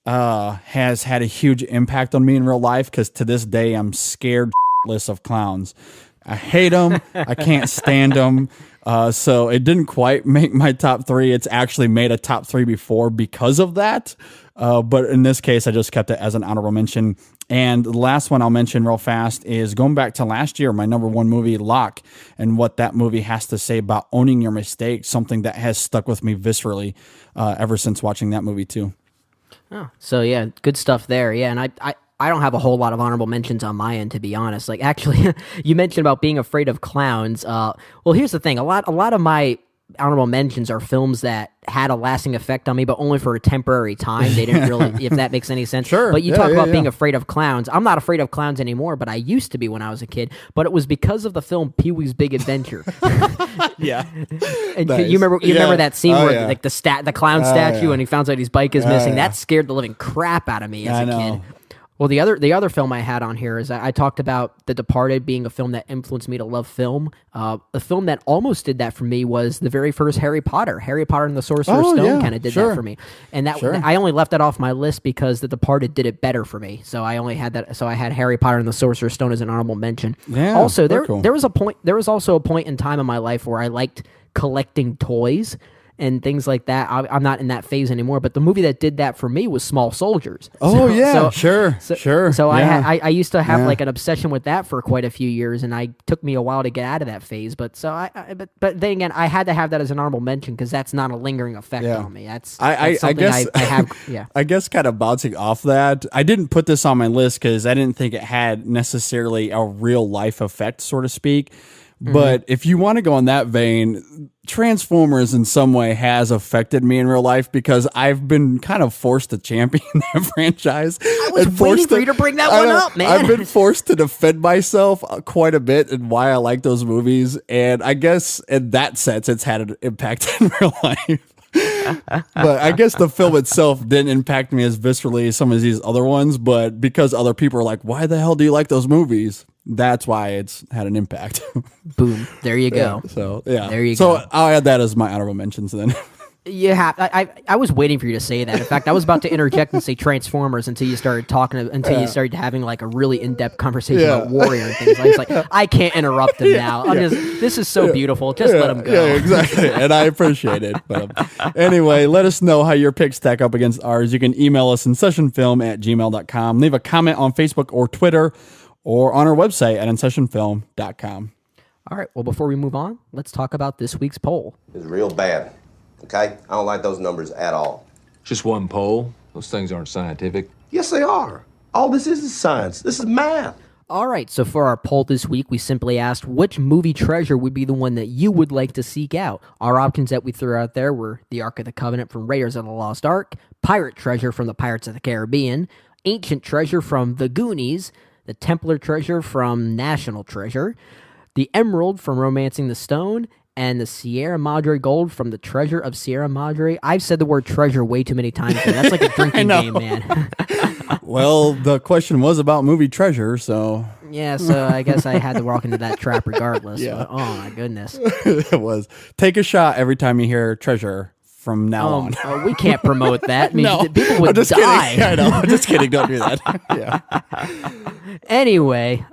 has had a huge impact on me in real life, because to this day I'm scared shitless of clowns. I hate them. I can't stand them. So it didn't quite make my top 3. It's actually made a top 3 before because of that. But in this case, I just kept it as an honorable mention. And the last one I'll mention real fast is going back to last year, my number 1 movie, Locke, and what that movie has to say about owning your mistakes, something that has stuck with me viscerally ever since watching that movie too. Oh, so yeah, good stuff there. Yeah, and I don't have a whole lot of honorable mentions on my end, to be honest. Like, actually, you mentioned about being afraid of clowns. Well, here's the thing. A lot of my honorable mentions are films that had a lasting effect on me, but only for a temporary time. They didn't really, if that makes any sense. Sure. But you talk about being afraid of clowns. I'm not afraid of clowns anymore, but I used to be when I was a kid. But it was because of the film Pee-wee's Big Adventure. Yeah. And Nice. you remember that scene where yeah. like the clown statue and he finds out his bike is missing. yeah. That scared the living crap out of me as I a know. kid. Well, the other film I had on here is I talked about The Departed being a film that influenced me to love film. A film that almost did that for me was the very first Harry Potter. Harry Potter and the Sorcerer's Stone kind of did that for me. And that I only left that off my list because The Departed did it better for me. So I only had that. So I had Harry Potter and the Sorcerer's Stone as an honorable mention. Yeah, also, there cool. there was also a point in time in my life where I liked collecting toys and things like that. I'm not in that phase anymore, but the movie that did that for me was Small Soldiers. Sure. So I used to have like an obsession with that for quite a few years, and it took me a while to get out of that phase. But but then again, I had to have that as an honorable mention because that's not a lingering effect on me. That's something guess I have. Yeah, I guess kind of bouncing off that, I didn't put this on my list because I didn't think it had necessarily a real life effect, so to speak. But if you want to go in that vein, Transformers in some way has affected me in real life because I've been kind of forced to champion that franchise. I was waiting for you to bring that one up, man. I've been forced to defend myself quite a bit and why I like those movies. And I guess in that sense, it's had an impact in real life. But I guess the film itself didn't impact me as viscerally as some of these other ones. But because other people are like, why the hell do you like those movies? That's why it's had an impact. Boom. There you go. There you go. So I'll add that as my honorable mentions then. You have. I was waiting for you to say that. In fact, I was about to interject and say Transformers until you started you started having like a really in-depth conversation about Warrior and things. I was like, I can't interrupt him now. This is so beautiful. Just let him go. Yeah, exactly. And I appreciate it. But anyway, let us know how your picks stack up against ours. You can email us InSessionFilm@gmail.com. Leave a comment on Facebook or Twitter or on our website at InSessionFilm.com. All right. Well, before we move on, let's talk about this week's poll. It's real bad. Okay? I don't like those numbers at all. Just one poll? Those things aren't scientific. Yes, they are. All this is science. This is math. All right, so for our poll this week, we simply asked which movie treasure would be the one that you would like to seek out. Our options that we threw out there were the Ark of the Covenant from Raiders of the Lost Ark, pirate treasure from the Pirates of the Caribbean, ancient treasure from The Goonies, the Templar treasure from National Treasure, the Emerald from Romancing the Stone, and the Sierra Madre Gold from the Treasure of Sierra Madre. I've said the word treasure way too many times. That's like a drinking game, man. Well, the question was about movie treasure, so... Yeah, so I guess I had to walk into that trap regardless. Yeah. But, oh, my goodness. It was. Take a shot every time you hear treasure from now on. Oh, we can't promote that. I mean, No, people would I'm just die. kidding. I know. I'm just kidding. Don't do that. Yeah. Anyway,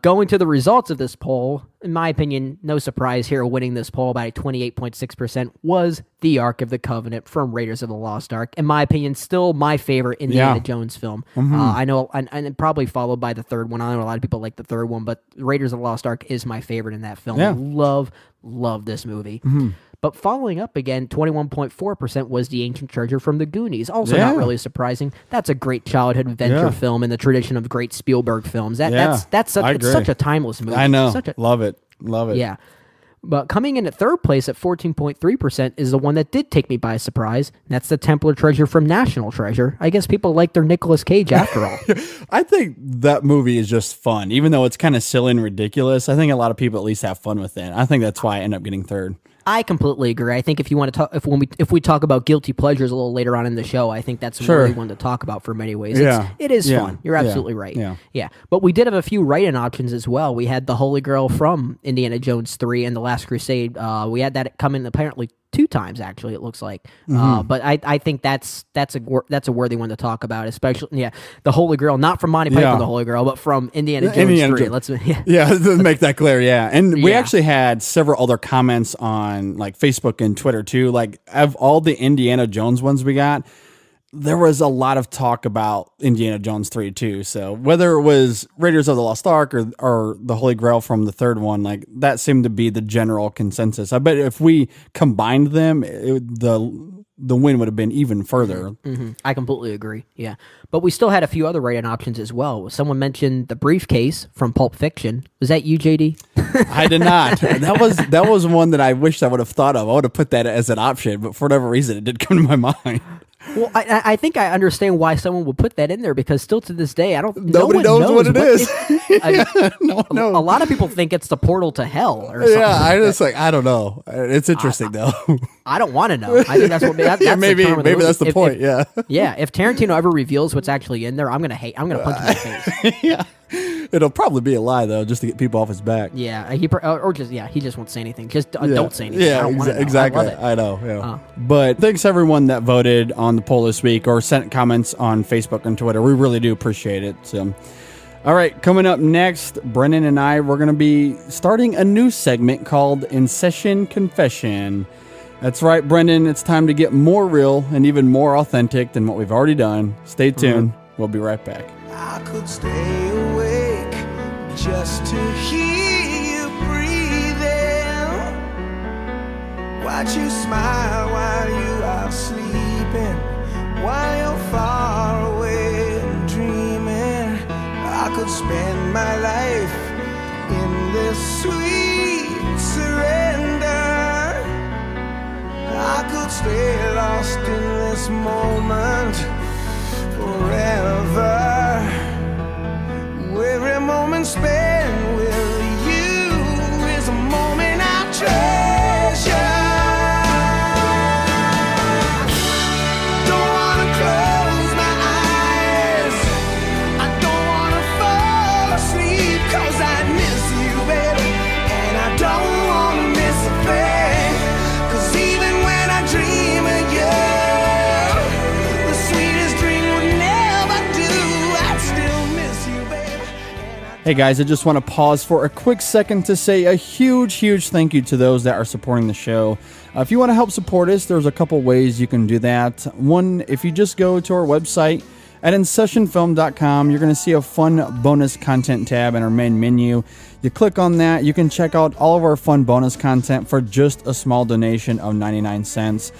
going to the results of this poll, in my opinion, no surprise here, winning this poll by 28.6% was the Ark of the Covenant from Raiders of the Lost Ark. In my opinion, still my favorite Indiana Jones film. I know, and probably followed by the third one. I know a lot of people like the third one, but Raiders of the Lost Ark is my favorite in that film. Yeah. Love this movie. But following up again, 21.4% was the Ancient Treasure from The Goonies. Also not really surprising. That's a great childhood adventure film in the tradition of great Spielberg films. That's it's such a timeless movie. I know. Love it. Yeah. But coming in at third place at 14.3% is the one that did take me by surprise. That's the Templar treasure from National Treasure. I guess people like their Nicolas Cage after all. I think that movie is just fun. Even though it's kind of silly and ridiculous, I think a lot of people at least have fun with it. I think that's why I end up getting third. I completely agree. I think if you want to talk, if we talk about guilty pleasures a little later on in the show, I think that's a really one to talk about for many ways. It is fun. You're absolutely right. Yeah. But we did have a few write-in options as well. We had the Holy Grail from Indiana Jones 3 and The Last Crusade. We had that come in apparently 2 times, actually, it looks like. But I think that's a worthy one to talk about, especially the Holy Grail, not from Monty Python, the Holy Grail, but from Indiana Jones 3. Let's make that clear. And we actually had several other comments on like Facebook and Twitter too. Like of all the Indiana Jones ones we got, there was a lot of talk about Indiana Jones 3 too. So whether it was Raiders of the Lost Ark or the Holy Grail from the third one, like that seemed to be the general consensus. I bet if we combined them, the win would have been even further. I completely agree. Yeah. But we still had a few other write-in options as well. Someone mentioned the briefcase from Pulp Fiction. Was that you, JD? I did not. That was one that I wish I would have thought of. I would have put that as an option, but for whatever reason, it didn't come to my mind. Well, I think I understand why someone would put that in there, because still to this day, nobody knows what it is. A lot of people think it's the portal to hell or something. Yeah, I don't know. It's interesting though. I don't want to know. I think that's what that's maybe that's the point. Yeah. If Tarantino ever reveals what's actually in there, I'm gonna punch him in the face. Yeah. It'll probably be a lie though, just to get people off his back. Yeah, he just won't say anything. Just don't say anything. Yeah, exactly. I know. Yeah. But thanks everyone that voted on the poll this week or sent comments on Facebook and Twitter. We really do appreciate it. So, all right, coming up next, Brennan and I, we're going to be starting a new segment called InSession Confession. That's right, Brendan. It's time to get more real and even more authentic than what we've already done. Stay tuned. We'll be right back. I could stay awake just to hear you breathing. Watch you smile while you are sleeping, while you're far away and dreaming. I could spend my life in this sweet surrender. I could stay lost in this moment forever. Every moment spent with you is a moment I treasure. Don't wanna close my eyes, I don't wanna fall asleep, 'cause I miss you, baby, and I don't wanna miss a thing. 'Cause even when I dream of you, the sweetest dream would never do. I'd still miss you, baby. Hey guys, I just want to pause for a quick second to say a huge thank you to those that are supporting the show. If you want to help support us, there's a couple ways you can do that. One, if you just go to our website At InSessionFilm.com, you're going to see a fun bonus content tab in our main menu. You click on that, you can check out all of our fun bonus content for just a small donation of 99 cents.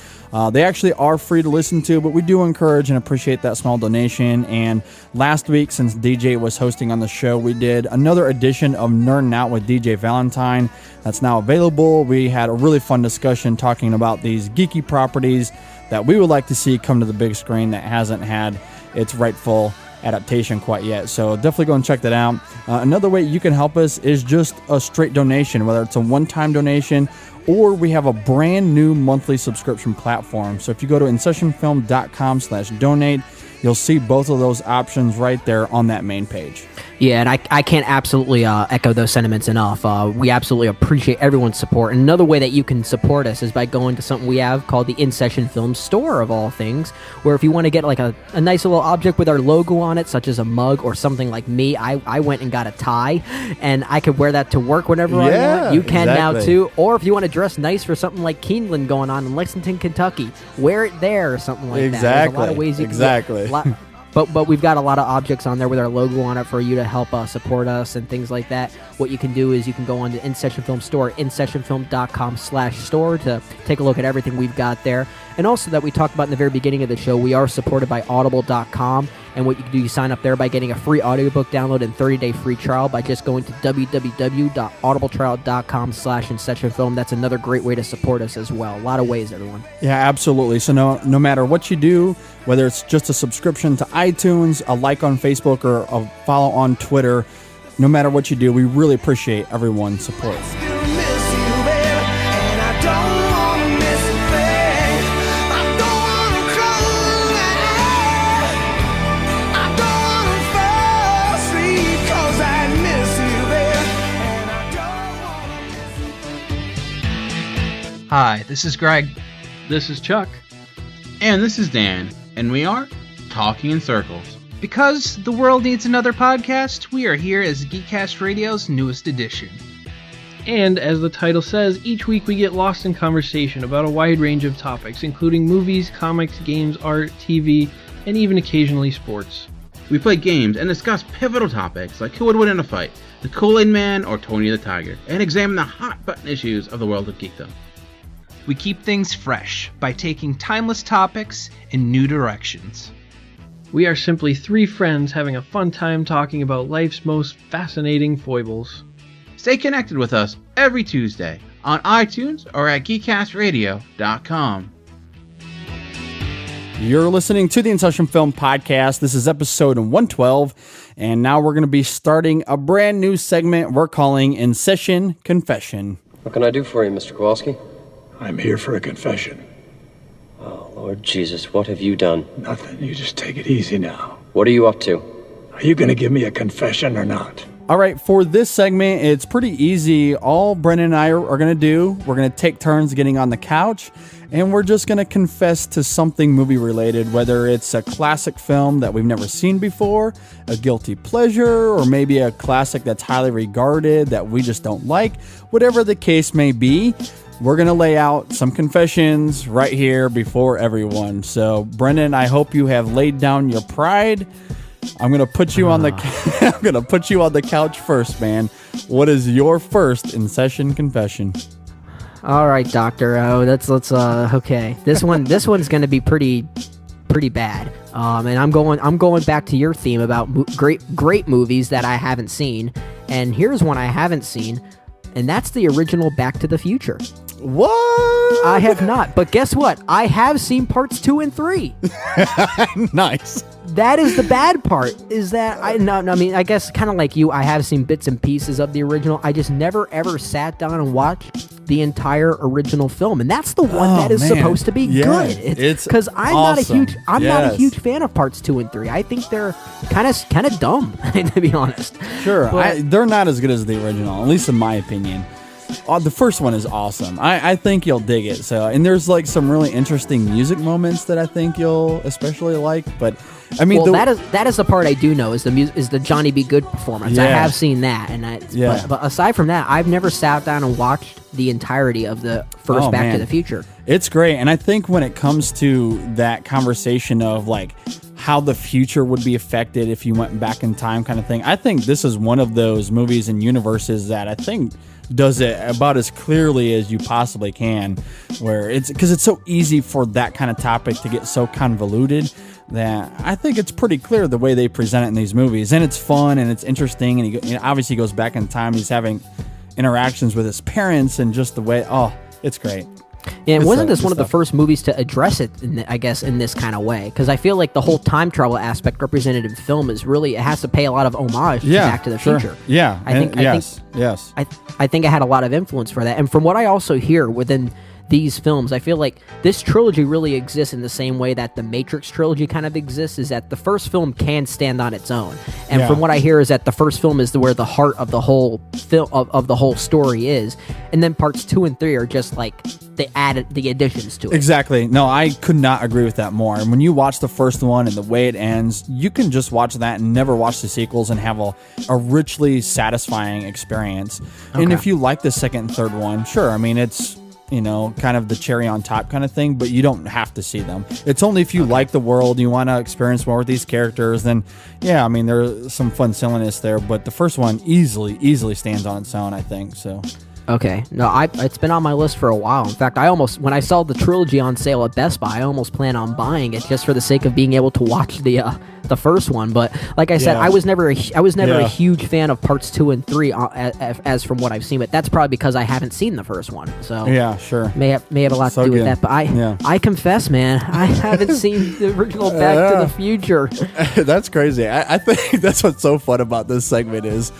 They actually are free to listen to, but we do encourage and appreciate that small donation. And last week, since DJ was hosting on the show, we did another edition of Nerding Out with DJ Valentine. That's now available. We had a really fun discussion talking about these geeky properties that we would like to see come to the big screen that hasn't had its rightful adaptation quite yet. So definitely go and check that out. Another way you can help us is just a straight donation, whether it's a one-time donation or we have a brand new monthly subscription platform. So if you go to InSessionFilm.com/donate, you'll see both of those options right there on that main page. Yeah, and I can't absolutely echo those sentiments enough. We absolutely appreciate everyone's support. And another way that you can support us is by going to something we have called the InSession Film Store, of all things, where if you want to get like a nice little object with our logo on it, such as a mug or something like me, I went and got a tie, and I could wear that to work whenever I want. You can now too. Or if you want to dress nice for something like Keeneland going on in Lexington, Kentucky, wear it there or something like that. There's a lot of ways you can get But we've got a lot of objects on there with our logo on it for you to help support us and things like that. What you can do is you can go on to InSession Film Store, InSessionFilm.com/store to take a look at everything we've got there. And also that we talked about in the very beginning of the show, we are supported by Audible.com. And what you can do, you sign up there by getting a free audiobook download and 30-day free trial by just going to www.audibletrial.com/InSessionFilm. That's another great way to support us as well. A lot of ways, everyone. Yeah, absolutely. So no matter what you do, whether it's just a subscription to iTunes, a like on Facebook, or a follow on Twitter, no matter what you do, we really appreciate everyone's support. Hi, this is Greg. This is Chuck. And this is Dan. And we are Talking in Circles. Because the world needs another podcast, we are here as Geekcast Radio's newest edition. And as the title says, each week we get lost in conversation about a wide range of topics, including movies, comics, games, art, TV, and even occasionally sports. We play games and discuss pivotal topics like who would win in a fight, the Kool-Aid Man or Tony the Tiger, and examine the hot-button issues of the world of geekdom. We keep things fresh by taking timeless topics in new directions. We are simply three friends having a fun time talking about life's most fascinating foibles. Stay connected with us every Tuesday on iTunes or at geekcastradio.com. You're listening to the InSession Film Podcast. This is episode 112, and now we're going to be starting a brand new segment we're calling InSession Confession. What can I do for you, Mr. Kowalski? I'm here for a confession. Oh, Lord Jesus, what have you done? Nothing. You just take it easy now. What are you up to? Are you going to give me a confession or not? All right, for this segment, it's pretty easy. All Brennan and I are going to do, we're going to take turns getting on the couch, and we're just going to confess to something movie related, whether it's a classic film that we've never seen before, a guilty pleasure, or maybe a classic that's highly regarded that we just don't like. Whatever the case may be, we're going to lay out some confessions right here before everyone. So, Brendan, I hope you have laid down your pride. I'm going to put you on the I'm going to put you on the couch first, man. What is your first InSession confession? All right, Doctor. Let's okay. This one's going to be pretty bad. And I'm going back to your theme about great movies that I haven't seen. And here's one I haven't seen, and that's the original Back to the Future. What? I have not, but guess what? I have seen parts 2 and 3. Nice. That is the bad part, is that I mean, I guess kind of like you, I have seen bits and pieces of the original. I just never ever sat down and watched the entire original film, and that's the one that is supposed to be good. It's because I'm awesome. not a huge fan of parts 2 and 3. I think they're kind of dumb, to be honest. Sure, they're not as good as the original, at least in my opinion. The first one is awesome. I think you'll dig it. So, and there's like some really interesting music moments that I think you'll especially like. But I mean, that is the part I do know is the Johnny B. Good performance. Yeah. I have seen that, and but aside from that, I've never sat down and watched the entirety of the first Back to the Future. It's great, and I think when it comes to that conversation of like how the future would be affected if you went back in time kind of thing. I think this is one of those movies and universes that I think does it about as clearly as you possibly can, where it's because it's so easy for that kind of topic to get so convoluted that I think it's pretty clear the way they present it in these movies, and it's fun and it's interesting, and he obviously goes back in time. He's having interactions with his parents and just the way, it's great. Yeah, and wasn't this one of the first movies to address it, I guess, in this kind of way? Because I feel like the whole time travel aspect represented in film is really, it has to pay a lot of homage to Back to the Future. Yeah, I think it had a lot of influence for that. And from what I also hear within these films, I feel like this trilogy really exists in the same way that the Matrix trilogy kind of exists, is that the first film can stand on its own. And from what I hear is that the first film is where the heart of the whole film of the whole story is, and then parts 2 and 3 are just like the additions to it. Exactly. No, I could not agree with that more. And when you watch the first one and the way it ends, you can just watch that and never watch the sequels and have a richly satisfying experience. Okay. And if you like the second and third one, sure. I mean, it's kind of the cherry on top kind of thing, but you don't have to see them. It's only if you like the world, you want to experience more with these characters, then I mean, there's some fun silliness there, but the first one easily stands on its own, I think, so. Okay. No, it's been on my list for a while. In fact, when I saw the trilogy on sale at Best Buy, I almost plan on buying it just for the sake of being able to watch the first one. But like I said, I was never a huge fan of parts 2 and 3 as from what I've seen. But that's probably because I haven't seen the first one. So yeah, sure, may have a lot to do with that. But I confess, man, I haven't seen the original Back to the Future. That's crazy. I think that's what's so fun about this segment is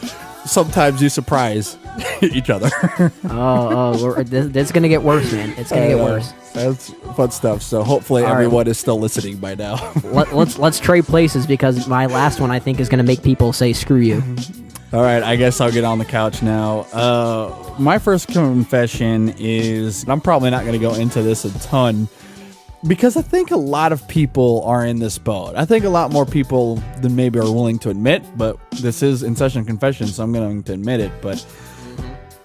sometimes you surprise each other. It's gonna get worse, man. It's gonna get worse. That's fun stuff. So hopefully everyone is still listening by now. Let's trade places, because my last one I think is gonna make people say screw you. All right, I guess I'll get on the couch now. My first confession is, I'm probably not gonna go into this a ton, because I think a lot of people are in this boat. I think a lot more people than maybe are willing to admit, but this is InSession Confession, so I'm going to admit it. But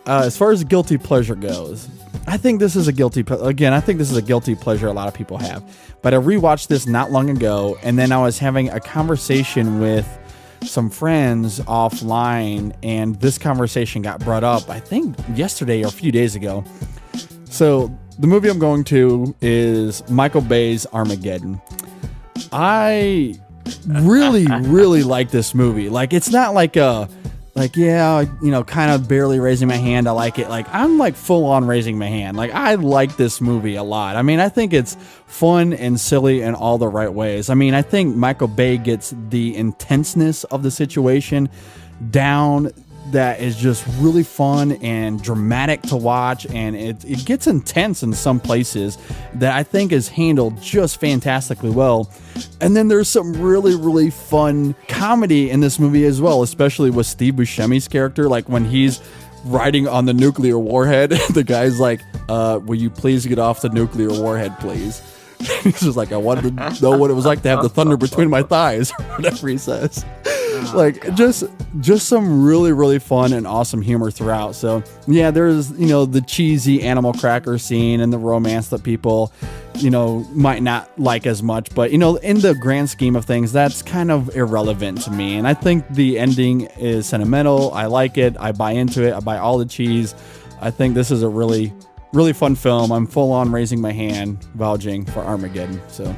as far as guilty pleasure goes, I think this is a guilty pleasure a lot of people have. But I rewatched this not long ago, and then I was having a conversation with some friends offline, and this conversation got brought up, I think yesterday or a few days ago. So the movie I'm going to is Michael Bay's Armageddon. I really, really like this movie. Like, it's not like kind of barely raising my hand. I like it. Like, I'm like full on raising my hand. Like, I like this movie a lot. I mean, I think it's fun and silly in all the right ways. I mean, I think Michael Bay gets the intenseness of the situation down. That is just really fun and dramatic to watch, and it gets intense in some places that I think is handled just fantastically well. And then there's some really, really fun comedy in this movie as well, especially with Steve Buscemi's character. Like when he's riding on the nuclear warhead, the guy's like, will you please get off the nuclear warhead, please? He's just like, I wanted to know what it was like to have the thunder between my thighs, or whatever he says. Like, just some really, really fun and awesome humor throughout. So yeah, there's, the cheesy animal cracker scene and the romance that people, might not like as much, but in the grand scheme of things, that's kind of irrelevant to me. And I think the ending is sentimental. I like it. I buy into it. I buy all the cheese. I think this is a really, really fun film. I'm full on raising my hand, vouching for Armageddon. So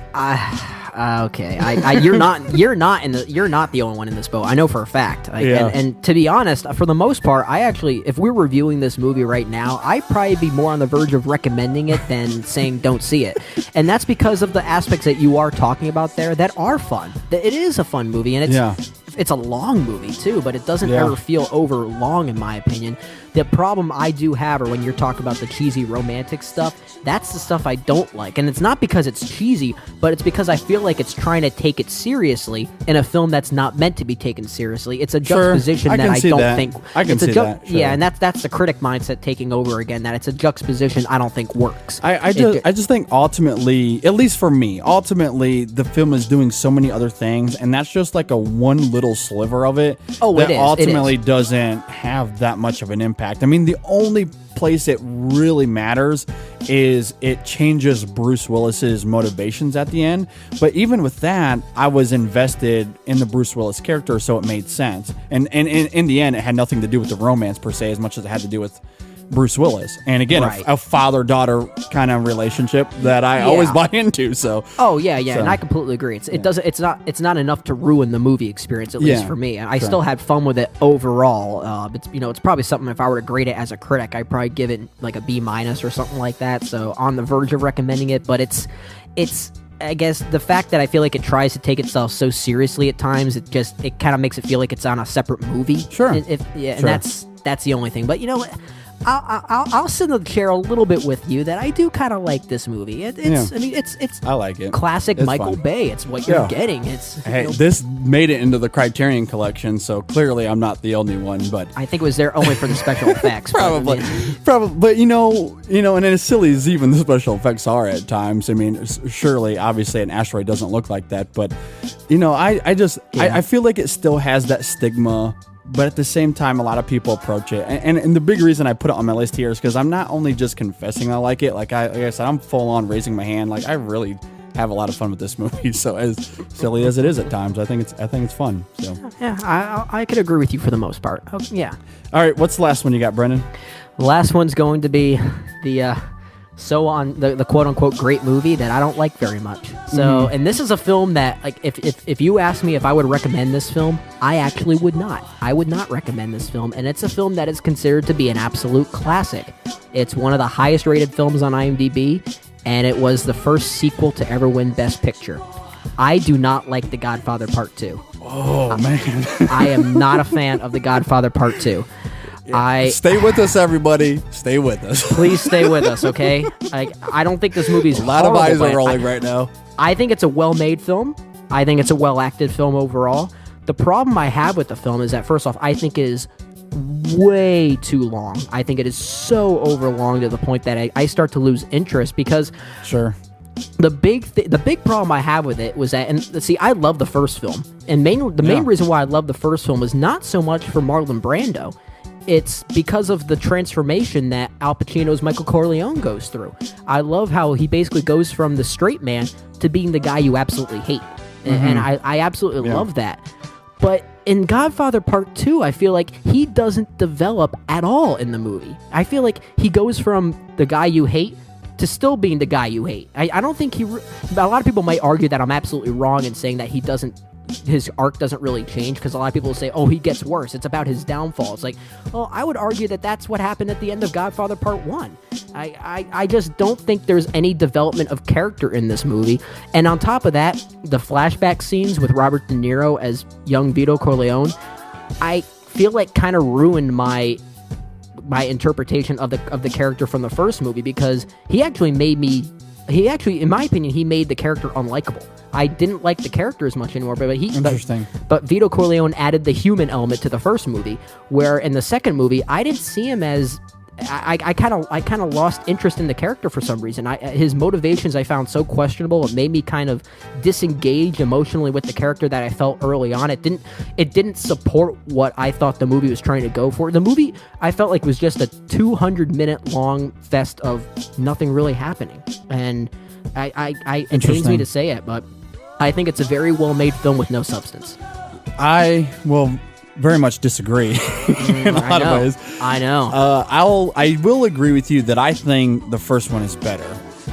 okay, you're not the only one in this boat. I know for a fact. And to be honest, for the most part, I actually, if we're reviewing this movie right now, I'd probably be more on the verge of recommending it than saying don't see it. And that's because of the aspects that you are talking about there that are fun. It is a fun movie, and it's a long movie too, but it doesn't ever feel over long, in my opinion. The problem I do have, or when you're talking about the cheesy romantic stuff, that's the stuff I don't like. And it's not because it's cheesy, but it's because I feel like it's trying to take it seriously in a film that's not meant to be taken seriously. It's a juxtaposition that I don't think... I can see that. Sure. Yeah, and that's the critic mindset taking over again, that it's a juxtaposition I don't think works. I just think ultimately, at least for me, the film is doing so many other things, and that's just like a one little sliver of it that ultimately doesn't have that much of an impact. I mean, the only place it really matters is it changes Bruce Willis's motivations at the end. But even with that, I was invested in the Bruce Willis character, so it made sense. And in the end, it had nothing to do with the romance per se, as much as it had to do with Bruce Willis. And again, a father-daughter kind of relationship that I always buy into. So and I completely agree. It's not enough to ruin the movie experience, at least for me. I still had fun with it overall. It's probably something, if I were to grade it as a critic, I'd probably give it like a B- or something like that. So on the verge of recommending it, but it's I guess the fact that I feel like it tries to take itself so seriously at times, it kind of makes it feel like it's on a separate movie. Sure. And that's the only thing. But you know what? I'll sit in the chair a little bit with you that I do kind of like this movie. It's I like it. Classic it's Michael fun. Bay. It's what you're getting. This made it into the Criterion Collection, so clearly I'm not the only one. But I think it was there only for the special effects. Probably. But you know, and as silly as even the special effects are at times, I mean, surely, obviously, an asteroid doesn't look like that. But you know, I feel like it still has that stigma. But at the same time, a lot of people approach it. And the big reason I put it on my list here is because I'm not only just confessing I like it. Like I said, I'm full on raising my hand. Like I really have a lot of fun with this movie. So as silly as it is at times, I think it's fun. So yeah, I could agree with you for the most part. Yeah. All right, what's the last one you got, Brendan? The last one's going to be the the quote unquote great movie that I don't like very much. So, and this is a film that, like, if you ask me if I would recommend this film, I actually would not. I would not recommend this film, and it's a film that is considered to be an absolute classic. It's one of the highest rated films on IMDb, and it was the first sequel to ever win Best Picture. I do not like The Godfather Part 2. Oh, man. I am not a fan of The Godfather Part 2. Stay with us, everybody. Stay with us. Please stay with us, okay? I don't think this movie's a lot horrible, of eyes are rolling right now. I think it's a well-made film. I think it's a well-acted film overall. The problem I have with the film is that, first off, I think it is way too long. I think it is so overlong to the point that I start to lose interest because the big problem I have with it was that, and see, I love the first film, and the main reason why I love the first film was not so much for Marlon Brando. It's because of the transformation that Al Pacino's Michael Corleone goes through. I love how he basically goes from the straight man to being the guy you absolutely hate. And I absolutely love that. But in Godfather Part 2, I feel like he doesn't develop at all in the movie. I feel like he goes from the guy you hate to still being the guy you hate. I don't think a lot of people might argue that I'm absolutely wrong in saying that his arc doesn't really change, because a lot of people say, oh, he gets worse. It's about his downfall. It's like, well, I would argue that that's what happened at the end of Godfather Part 1. I just don't think there's any development of character in this movie. And on top of that, the flashback scenes with Robert De Niro as young Vito Corleone, I feel like kind of ruined my interpretation of the character from the first movie, because he actually, in my opinion, he made the character unlikable. I didn't like the character as much anymore, but Vito Corleone added the human element to the first movie, where in the second movie, I didn't see him as... I kind of lost interest in the character for some reason. His motivations I found so questionable. It made me kind of disengage emotionally with the character that I felt early on. It didn't support what I thought the movie was trying to go for. The movie, I felt like, was just a 200-minute long fest of nothing really happening. And it pains me to say it, but I think it's a very well-made film with no substance. I will very much disagree in a lot of ways. I know. I will agree with you that I think the first one is better.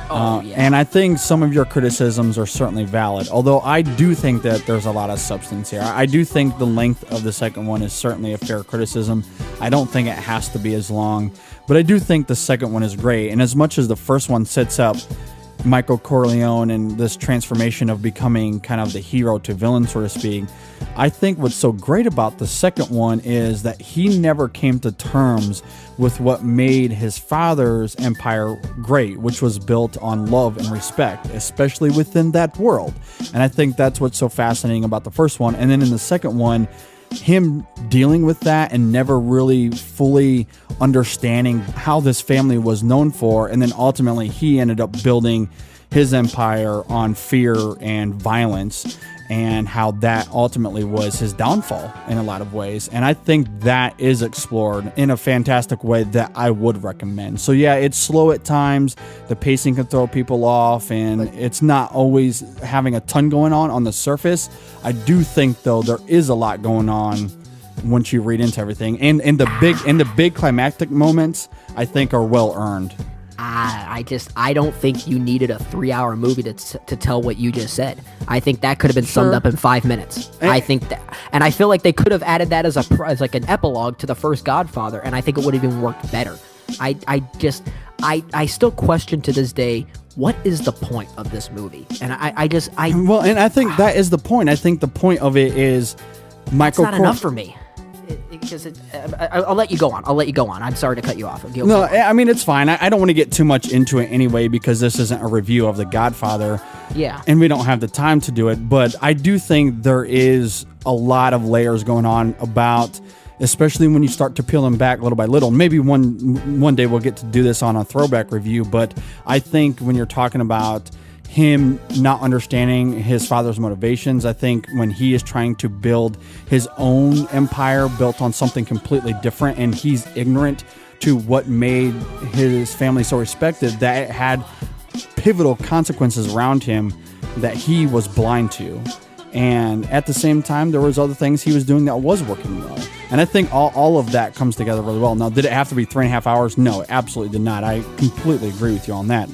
And I think some of your criticisms are certainly valid, although I do think that there's a lot of substance here. I do think the length of the second one is certainly a fair criticism. I don't think it has to be as long, but I do think the second one is great. And as much as the first one sets up Michael Corleone and this transformation of becoming kind of the hero to villain, so to speak, I think what's so great about the second one is that he never came to terms with what made his father's empire great, which was built on love and respect, especially within that world. And I think that's what's so fascinating about the first one. And then in the second one, him dealing with that and never really fully understanding how this family was known for, and then ultimately he ended up building his empire on fear and violence. and how that ultimately was his downfall in a lot of ways. And I think that is explored in a fantastic way that I would recommend. So yeah, it's slow at times. The pacing can throw people off, and it's not always having a ton going on the surface. I do think though there is a lot going on once you read into everything. And the big climactic moments I think are well earned. I don't think you needed a 3-hour movie to tell what you just said. I think that could have been summed up in 5 minutes. I think that, and I feel like they could have added that as like an epilogue to the first Godfather, and I think it would have even worked better. I still question to this day, what is the point of this movie? And and I think that is the point. I think the point of it is Michael. It's not enough for me. Because I'll let you go on. I'm sorry to cut you off. No, I mean, it's fine. I don't want to get too much into it anyway, because this isn't a review of The Godfather. Yeah. And we don't have the time to do it. But I do think there is a lot of layers going on about, especially when you start to peel them back little by little. Maybe one day we'll get to do this on a throwback review. But I think when you're talking about him not understanding his father's motivations, I think when he is trying to build his own empire built on something completely different, and he's ignorant to what made his family so respected, that it had pivotal consequences around him that he was blind to. And at the same time, there was other things he was doing that was working well. And I think all of that comes together really well. Now, did it have to be 3.5 hours? No, it absolutely did not. I completely agree with you on that.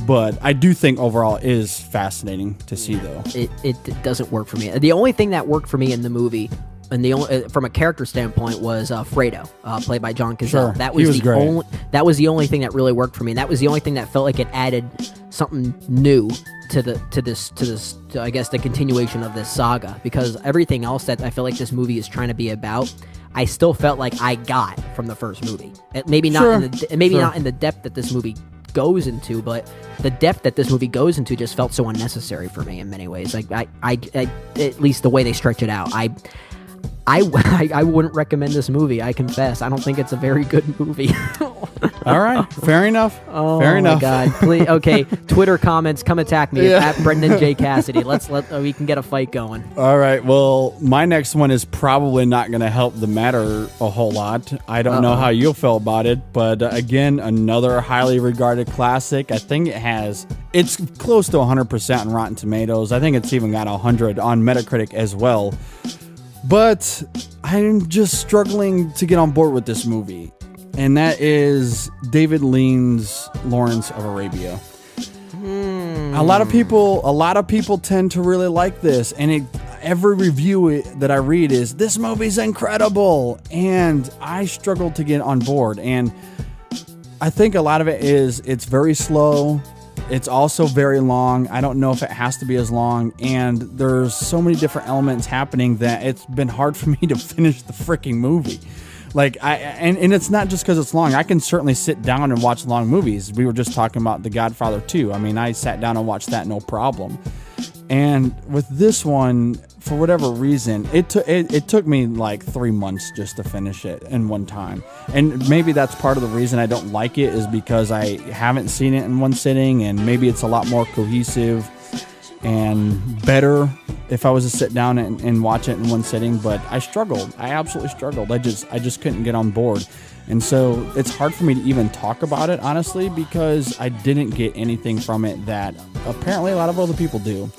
But I do think overall it is fascinating to see, though. It doesn't work for me. The only thing that worked for me in the movie, and the only from a character standpoint, was Fredo, played by John Cazale. Sure. That was great. That was the only thing that really worked for me. And that was the only thing that felt like it added something new to this I guess the continuation of this saga. Because everything else that I feel like this movie is trying to be about, I still felt like I got from the first movie. Maybe not not in the depth that this movie goes into, but the depth that this movie goes into just felt so unnecessary for me in many ways. Like I at least the way they stretch it out, I wouldn't recommend this movie. I confess, I don't think it's a very good movie. All right, fair enough. Oh, fair enough. My God, please. Okay, Twitter comments, come attack me at Brendan J. Cassidy. We can get a fight going. All right. Well, my next one is probably not going to help the matter a whole lot. I don't know how you'll feel about it, but again, another highly regarded classic. I think it's close to 100% on Rotten Tomatoes. I think it's even got 100 on Metacritic as well. But I'm just struggling to get on board with this movie. And that is David Lean's Lawrence of Arabia. A lot of people tend to really like this, and every review that I read is, this movie's incredible, and I struggle to get on board. And I think a lot of it is it's very slow. It's also very long. I don't know if it has to be as long, and there's so many different elements happening that it's been hard for me to finish the freaking movie. Like and it's not just because it's long. I can certainly sit down and watch long movies. We were just talking about The Godfather 2. I mean, I sat down and watched that no problem. And with this one, for whatever reason, it took me like 3 months just to finish it in one time. And maybe that's part of the reason I don't like it, is because I haven't seen it in one sitting, and maybe it's a lot more cohesive and better if I was to sit down and watch it in one sitting. But I struggled. I absolutely struggled. I just couldn't get on board. And so it's hard for me to even talk about it, honestly, because I didn't get anything from it that apparently a lot of other people do.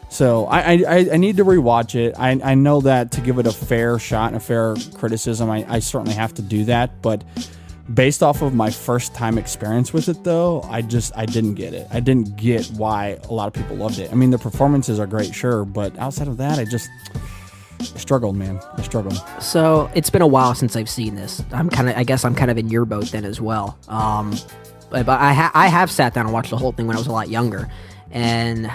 So I need to rewatch it. I know that to give it a fair shot and a fair criticism, I certainly have to do that. But based off of my first time experience with it, though, I didn't get it. I didn't get why a lot of people loved it. I mean, the performances are great, sure, but outside of that, I struggled, man. I struggled. So it's been a while since I've seen this. I guess I'm kind of in your boat then as well. But I have sat down and watched the whole thing when I was a lot younger. And,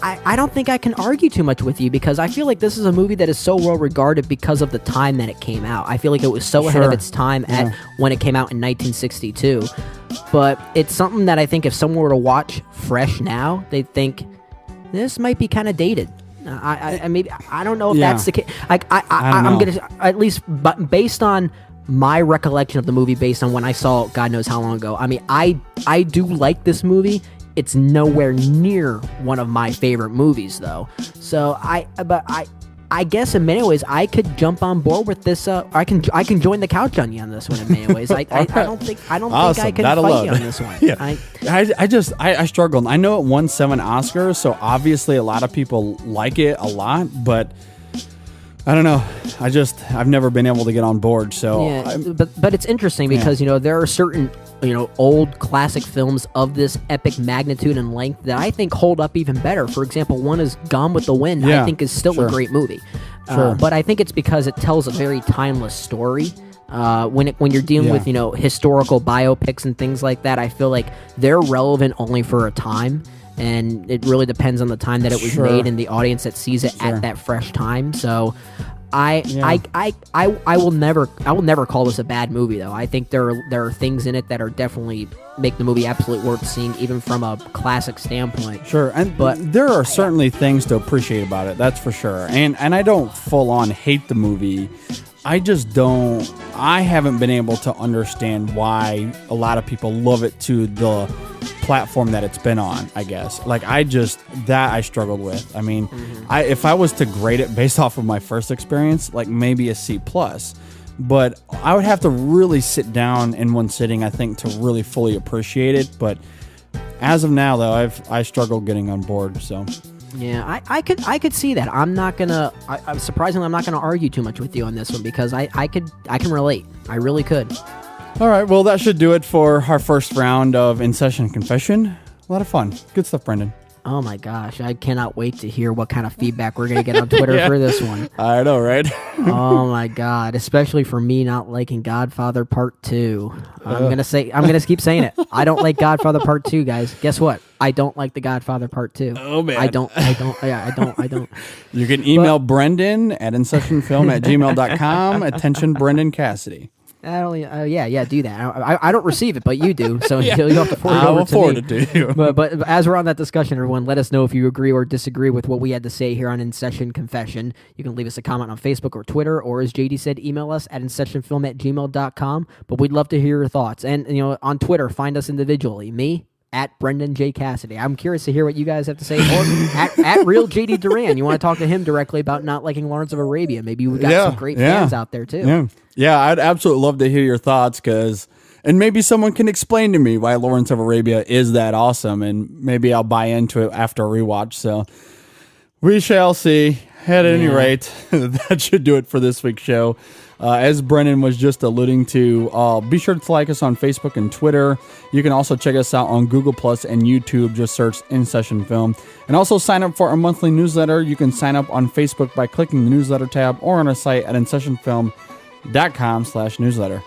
I don't think I can argue too much with you, because I feel like this is a movie that is so well regarded because of the time that it came out. I feel like it was so ahead of its time when it came out in 1962. But it's something that I think if someone were to watch fresh now, they'd think, this might be kind of dated. I don't know if that's the case. I'm going to, at least based on my recollection of the movie, based on when I saw God knows how long ago, I mean, I do like this movie, It's nowhere near one of my favorite movies, though. So I guess in many ways I could jump on board with this. I can join the couch on you on this one in many ways. I don't think I can fight you on this one. Yeah. I struggled. I know it won 7 Oscars, so obviously a lot of people like it a lot, but I don't know. I've never been able to get on board. So yeah, but it's interesting because there are certain old classic films of this epic magnitude and length that I think hold up even better. For example, one is Gone with the Wind. I think is still a great movie. But I think it's because it tells a very timeless story. When you're dealing with historical biopics and things like that, I feel like they're relevant only for a time. And it really depends on the time that it was made and the audience that sees it at that fresh time. So I will never call this a bad movie, though. I think there are things in it that are definitely make the movie absolutely worth seeing, even from a classic standpoint. Sure, but there are certainly things to appreciate about it. That's for sure. And I don't full on hate the movie. I haven't been able to understand why a lot of people love it to the platform that it's been on, I guess. Like, I struggled with. I mean, if I was to grade it based off of my first experience, like maybe a C+, but I would have to really sit down in one sitting, I think, to really fully appreciate it. But as of now, though, I struggled getting on board, so... Yeah, I could see that. I'm surprisingly not gonna argue too much with you on this one because I can relate. I really could. All right, well that should do it for our first round of InSession Confession. A lot of fun. Good stuff, Brendan. Oh my gosh, I cannot wait to hear what kind of feedback we're gonna get on Twitter for this one. I know, right? Oh my god, especially for me not liking Godfather Part 2. I'm gonna keep saying it. I don't like Godfather Part 2, guys. Guess what? I don't like the Godfather Part 2. Oh man. I don't. You can email Brendan at InSessionFilm@gmail.com. Attention, Brendan Cassidy. Do that. I don't receive it, but you do, so you'll have to forward it to you. But as we're on that discussion, everyone, let us know if you agree or disagree with what we had to say here on InSession Confession. You can leave us a comment on Facebook or Twitter, or as JD said, email us at InSessionFilm@gmail.com. But we'd love to hear your thoughts. And on Twitter, find us individually. Me, at Brendan J. Cassidy. I'm curious to hear what you guys have to say. Or at Real JD Duran. You want to talk to him directly about not liking Lawrence of Arabia. Maybe we got some great fans out there too. Yeah, I'd absolutely love to hear your thoughts and maybe someone can explain to me why Lawrence of Arabia is that awesome, and maybe I'll buy into it after a rewatch. So we shall see. At any rate, that should do it for this week's show. As Brennan was just alluding to, be sure to like us on Facebook and Twitter. You can also check us out on Google Plus and YouTube. Just search InSession Film. And also sign up for our monthly newsletter. You can sign up on Facebook by clicking the newsletter tab or on our site at InSessionFilm.com/newsletter.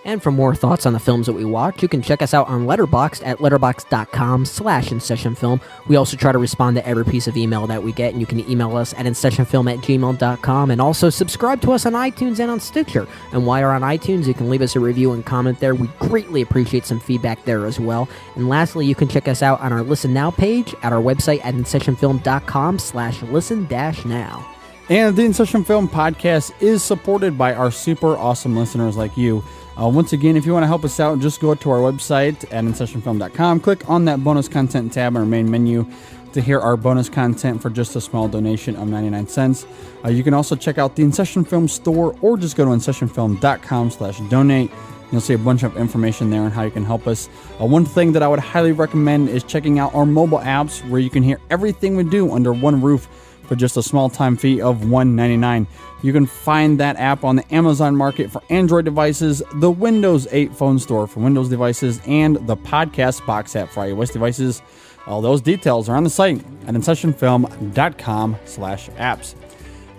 And for more thoughts on the films that we watch, you can check us out on Letterboxd at letterboxd.com/InSessionFilm. We also try to respond to every piece of email that we get, and you can email us at InSessionFilm@gmail.com, and also subscribe to us on iTunes and on Stitcher. And while you're on iTunes, you can leave us a review and comment there. We greatly appreciate some feedback there as well. And lastly, you can check us out on our Listen Now page at our website at InSessionFilm.com/listen-now. And the InSession Film Podcast is supported by our super awesome listeners like you. Once again, if you want to help us out, just go to our website at InSessionFilm.com. Click on that bonus content tab in our main menu to hear our bonus content for just a small donation of 99 cents. You can also check out the InSession Film store or just go to InSessionFilm.com/donate. You'll see a bunch of information there on how you can help us. One thing that I would highly recommend is checking out our mobile apps where you can hear everything we do under one roof for just a small time fee of $1.99. You can find that app on the Amazon Market for Android devices, the Windows 8 phone store for Windows devices, and the Podcast Box app for iOS devices. All those details are on the site at InSessionFilm.com/apps.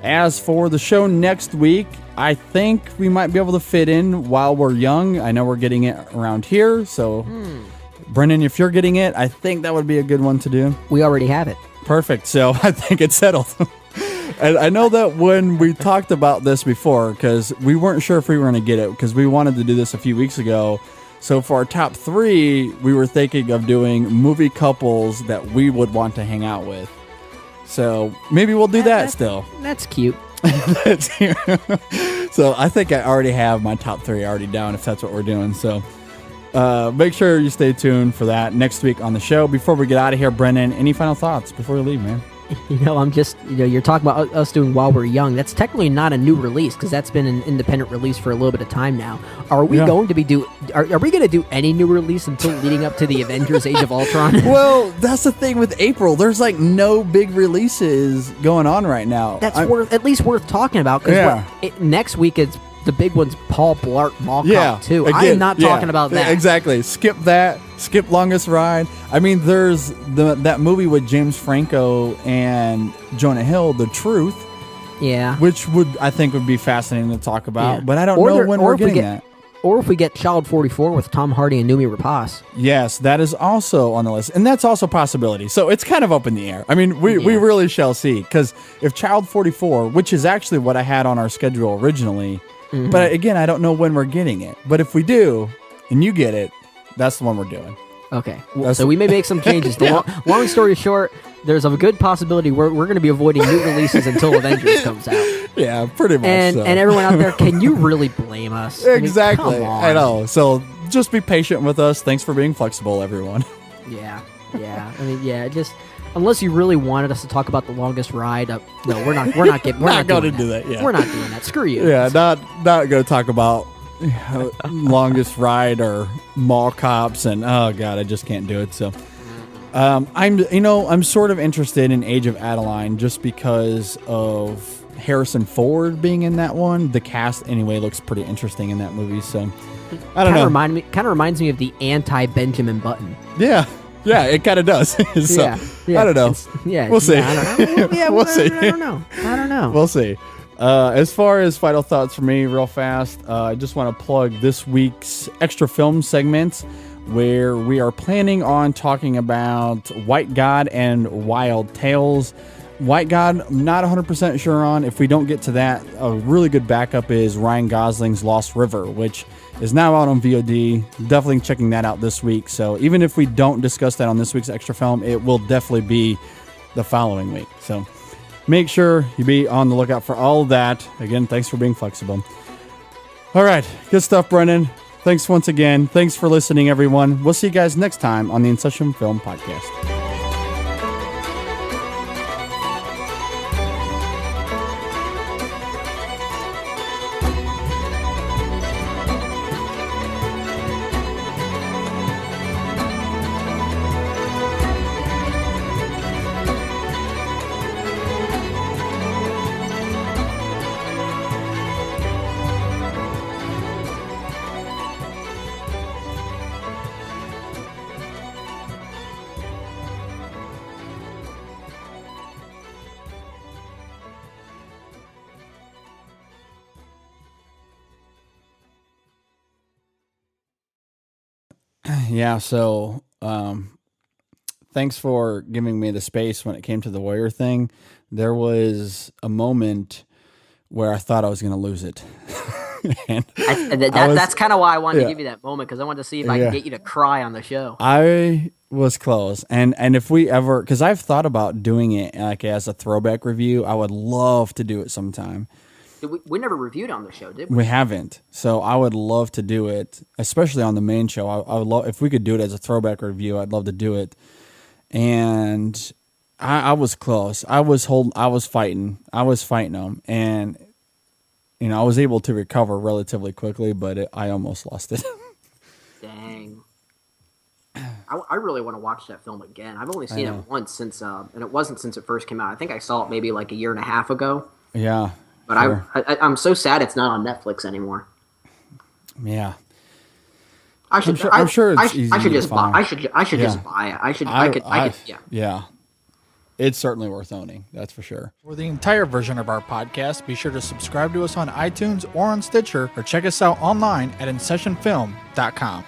As for the show next week, I think we might be able to fit in While We're Young. I know we're getting it around here, so Brendan, if you're getting it, I think that would be a good one to do. We already have it. Perfect. So I think it's settled. And I know that when we talked about this before, because we weren't sure if we were going to get it, because we wanted to do this a few weeks ago. So for our top 3, we were thinking of doing movie couples that we would want to hang out with. So maybe we'll do that still. That's cute. So I think I already have my top 3 already down if that's what we're doing. So Make sure you stay tuned for that next week on the show. Before we get out of here, Brennan, any final thoughts before we leave, man? I'm just, you're talking about us doing While We're Young. That's technically not a new release because that's been an independent release for a little bit of time now. Are we going to be are we going to do any new release until leading up to the Avengers Age of Ultron? Well, that's the thing with April. There's like no big releases going on right now. That's at least worth talking about because next week it's the big one's Paul Blart Mall Cop 2. I am not talking about that. Exactly. Skip that. Skip Longest Ride. I mean, there's that movie with James Franco and Jonah Hill, The Truth. Yeah. Which I think would be fascinating to talk about. But I don't know when we're getting that. Or if we get Child 44 with Tom Hardy and Noomi Rapace. Yes, that is also on the list. And that's also a possibility. So it's kind of up in the air. I mean, we really shall see. Because if Child 44, which is actually what I had on our schedule originally, but again, I don't know when we're getting it. But if we do, and you get it, that's the one we're doing. Okay. So we may make some changes. Long story short, there's a good possibility we're going to be avoiding new releases until Avengers comes out. Yeah, pretty much. And everyone out there, can you really blame us? Exactly. I mean, come on. I know. So just be patient with us. Thanks for being flexible, everyone. Yeah. I mean, just unless you really wanted us to talk about The Longest Ride, no, we're not going to do that. Yeah. We're not doing that. Screw you. Yeah, not going to talk about Longest Ride or Mall Cops and oh god, I just can't do it. So I'm sort of interested in Age of Adeline just because of Harrison Ford being in that one. The cast anyway looks pretty interesting in that movie, so I don't know. Kind of reminds me of the anti-Benjamin Button. Yeah, it kind of does. So, I don't know. We'll see. I don't know. We'll see. I don't know. We'll see. As far as final thoughts for me, real fast, I just want to plug this week's extra film segment where we are planning on talking about White God and Wild Tales. White God, I'm not 100% sure on. If we don't get to that, a really good backup is Ryan Gosling's Lost River, which is now out on VOD. Definitely checking that out this week. So even if we don't discuss that on this week's extra film, it will definitely be the following week. So make sure you be on the lookout for all of that. Again, thanks for being flexible. All right, good stuff, Brennan. Thanks once again. Thanks for listening, everyone. We'll see you guys next time on the InSession Film Podcast. Yeah, so thanks for giving me the space when it came to the Warrior thing. There was a moment where I thought I was going to lose it. That's kind of why I wanted to give you that moment, because I wanted to see if I could get you to cry on the show. I was close. And if we ever, because I've thought about doing it like as a throwback review, I would love to do it sometime. We never reviewed on the show, did we? We haven't. So I would love to do it, especially on the main show. I would love if we could do it as a throwback review. I'd love to do it. And I was close. I was fighting them, and I was able to recover relatively quickly, but I almost lost it. Dang. I really want to watch that film again. I've only seen it once since, and it wasn't since it first came out. I think I saw it maybe like a year and a half ago. Yeah. But sure. I'm so sad it's not on Netflix anymore. Yeah. I'm sure it's easy. I should just buy it. Yeah. It's certainly worth owning, that's for sure. For the entire version of our podcast, be sure to subscribe to us on iTunes or on Stitcher, or check us out online at InSessionFilm.com.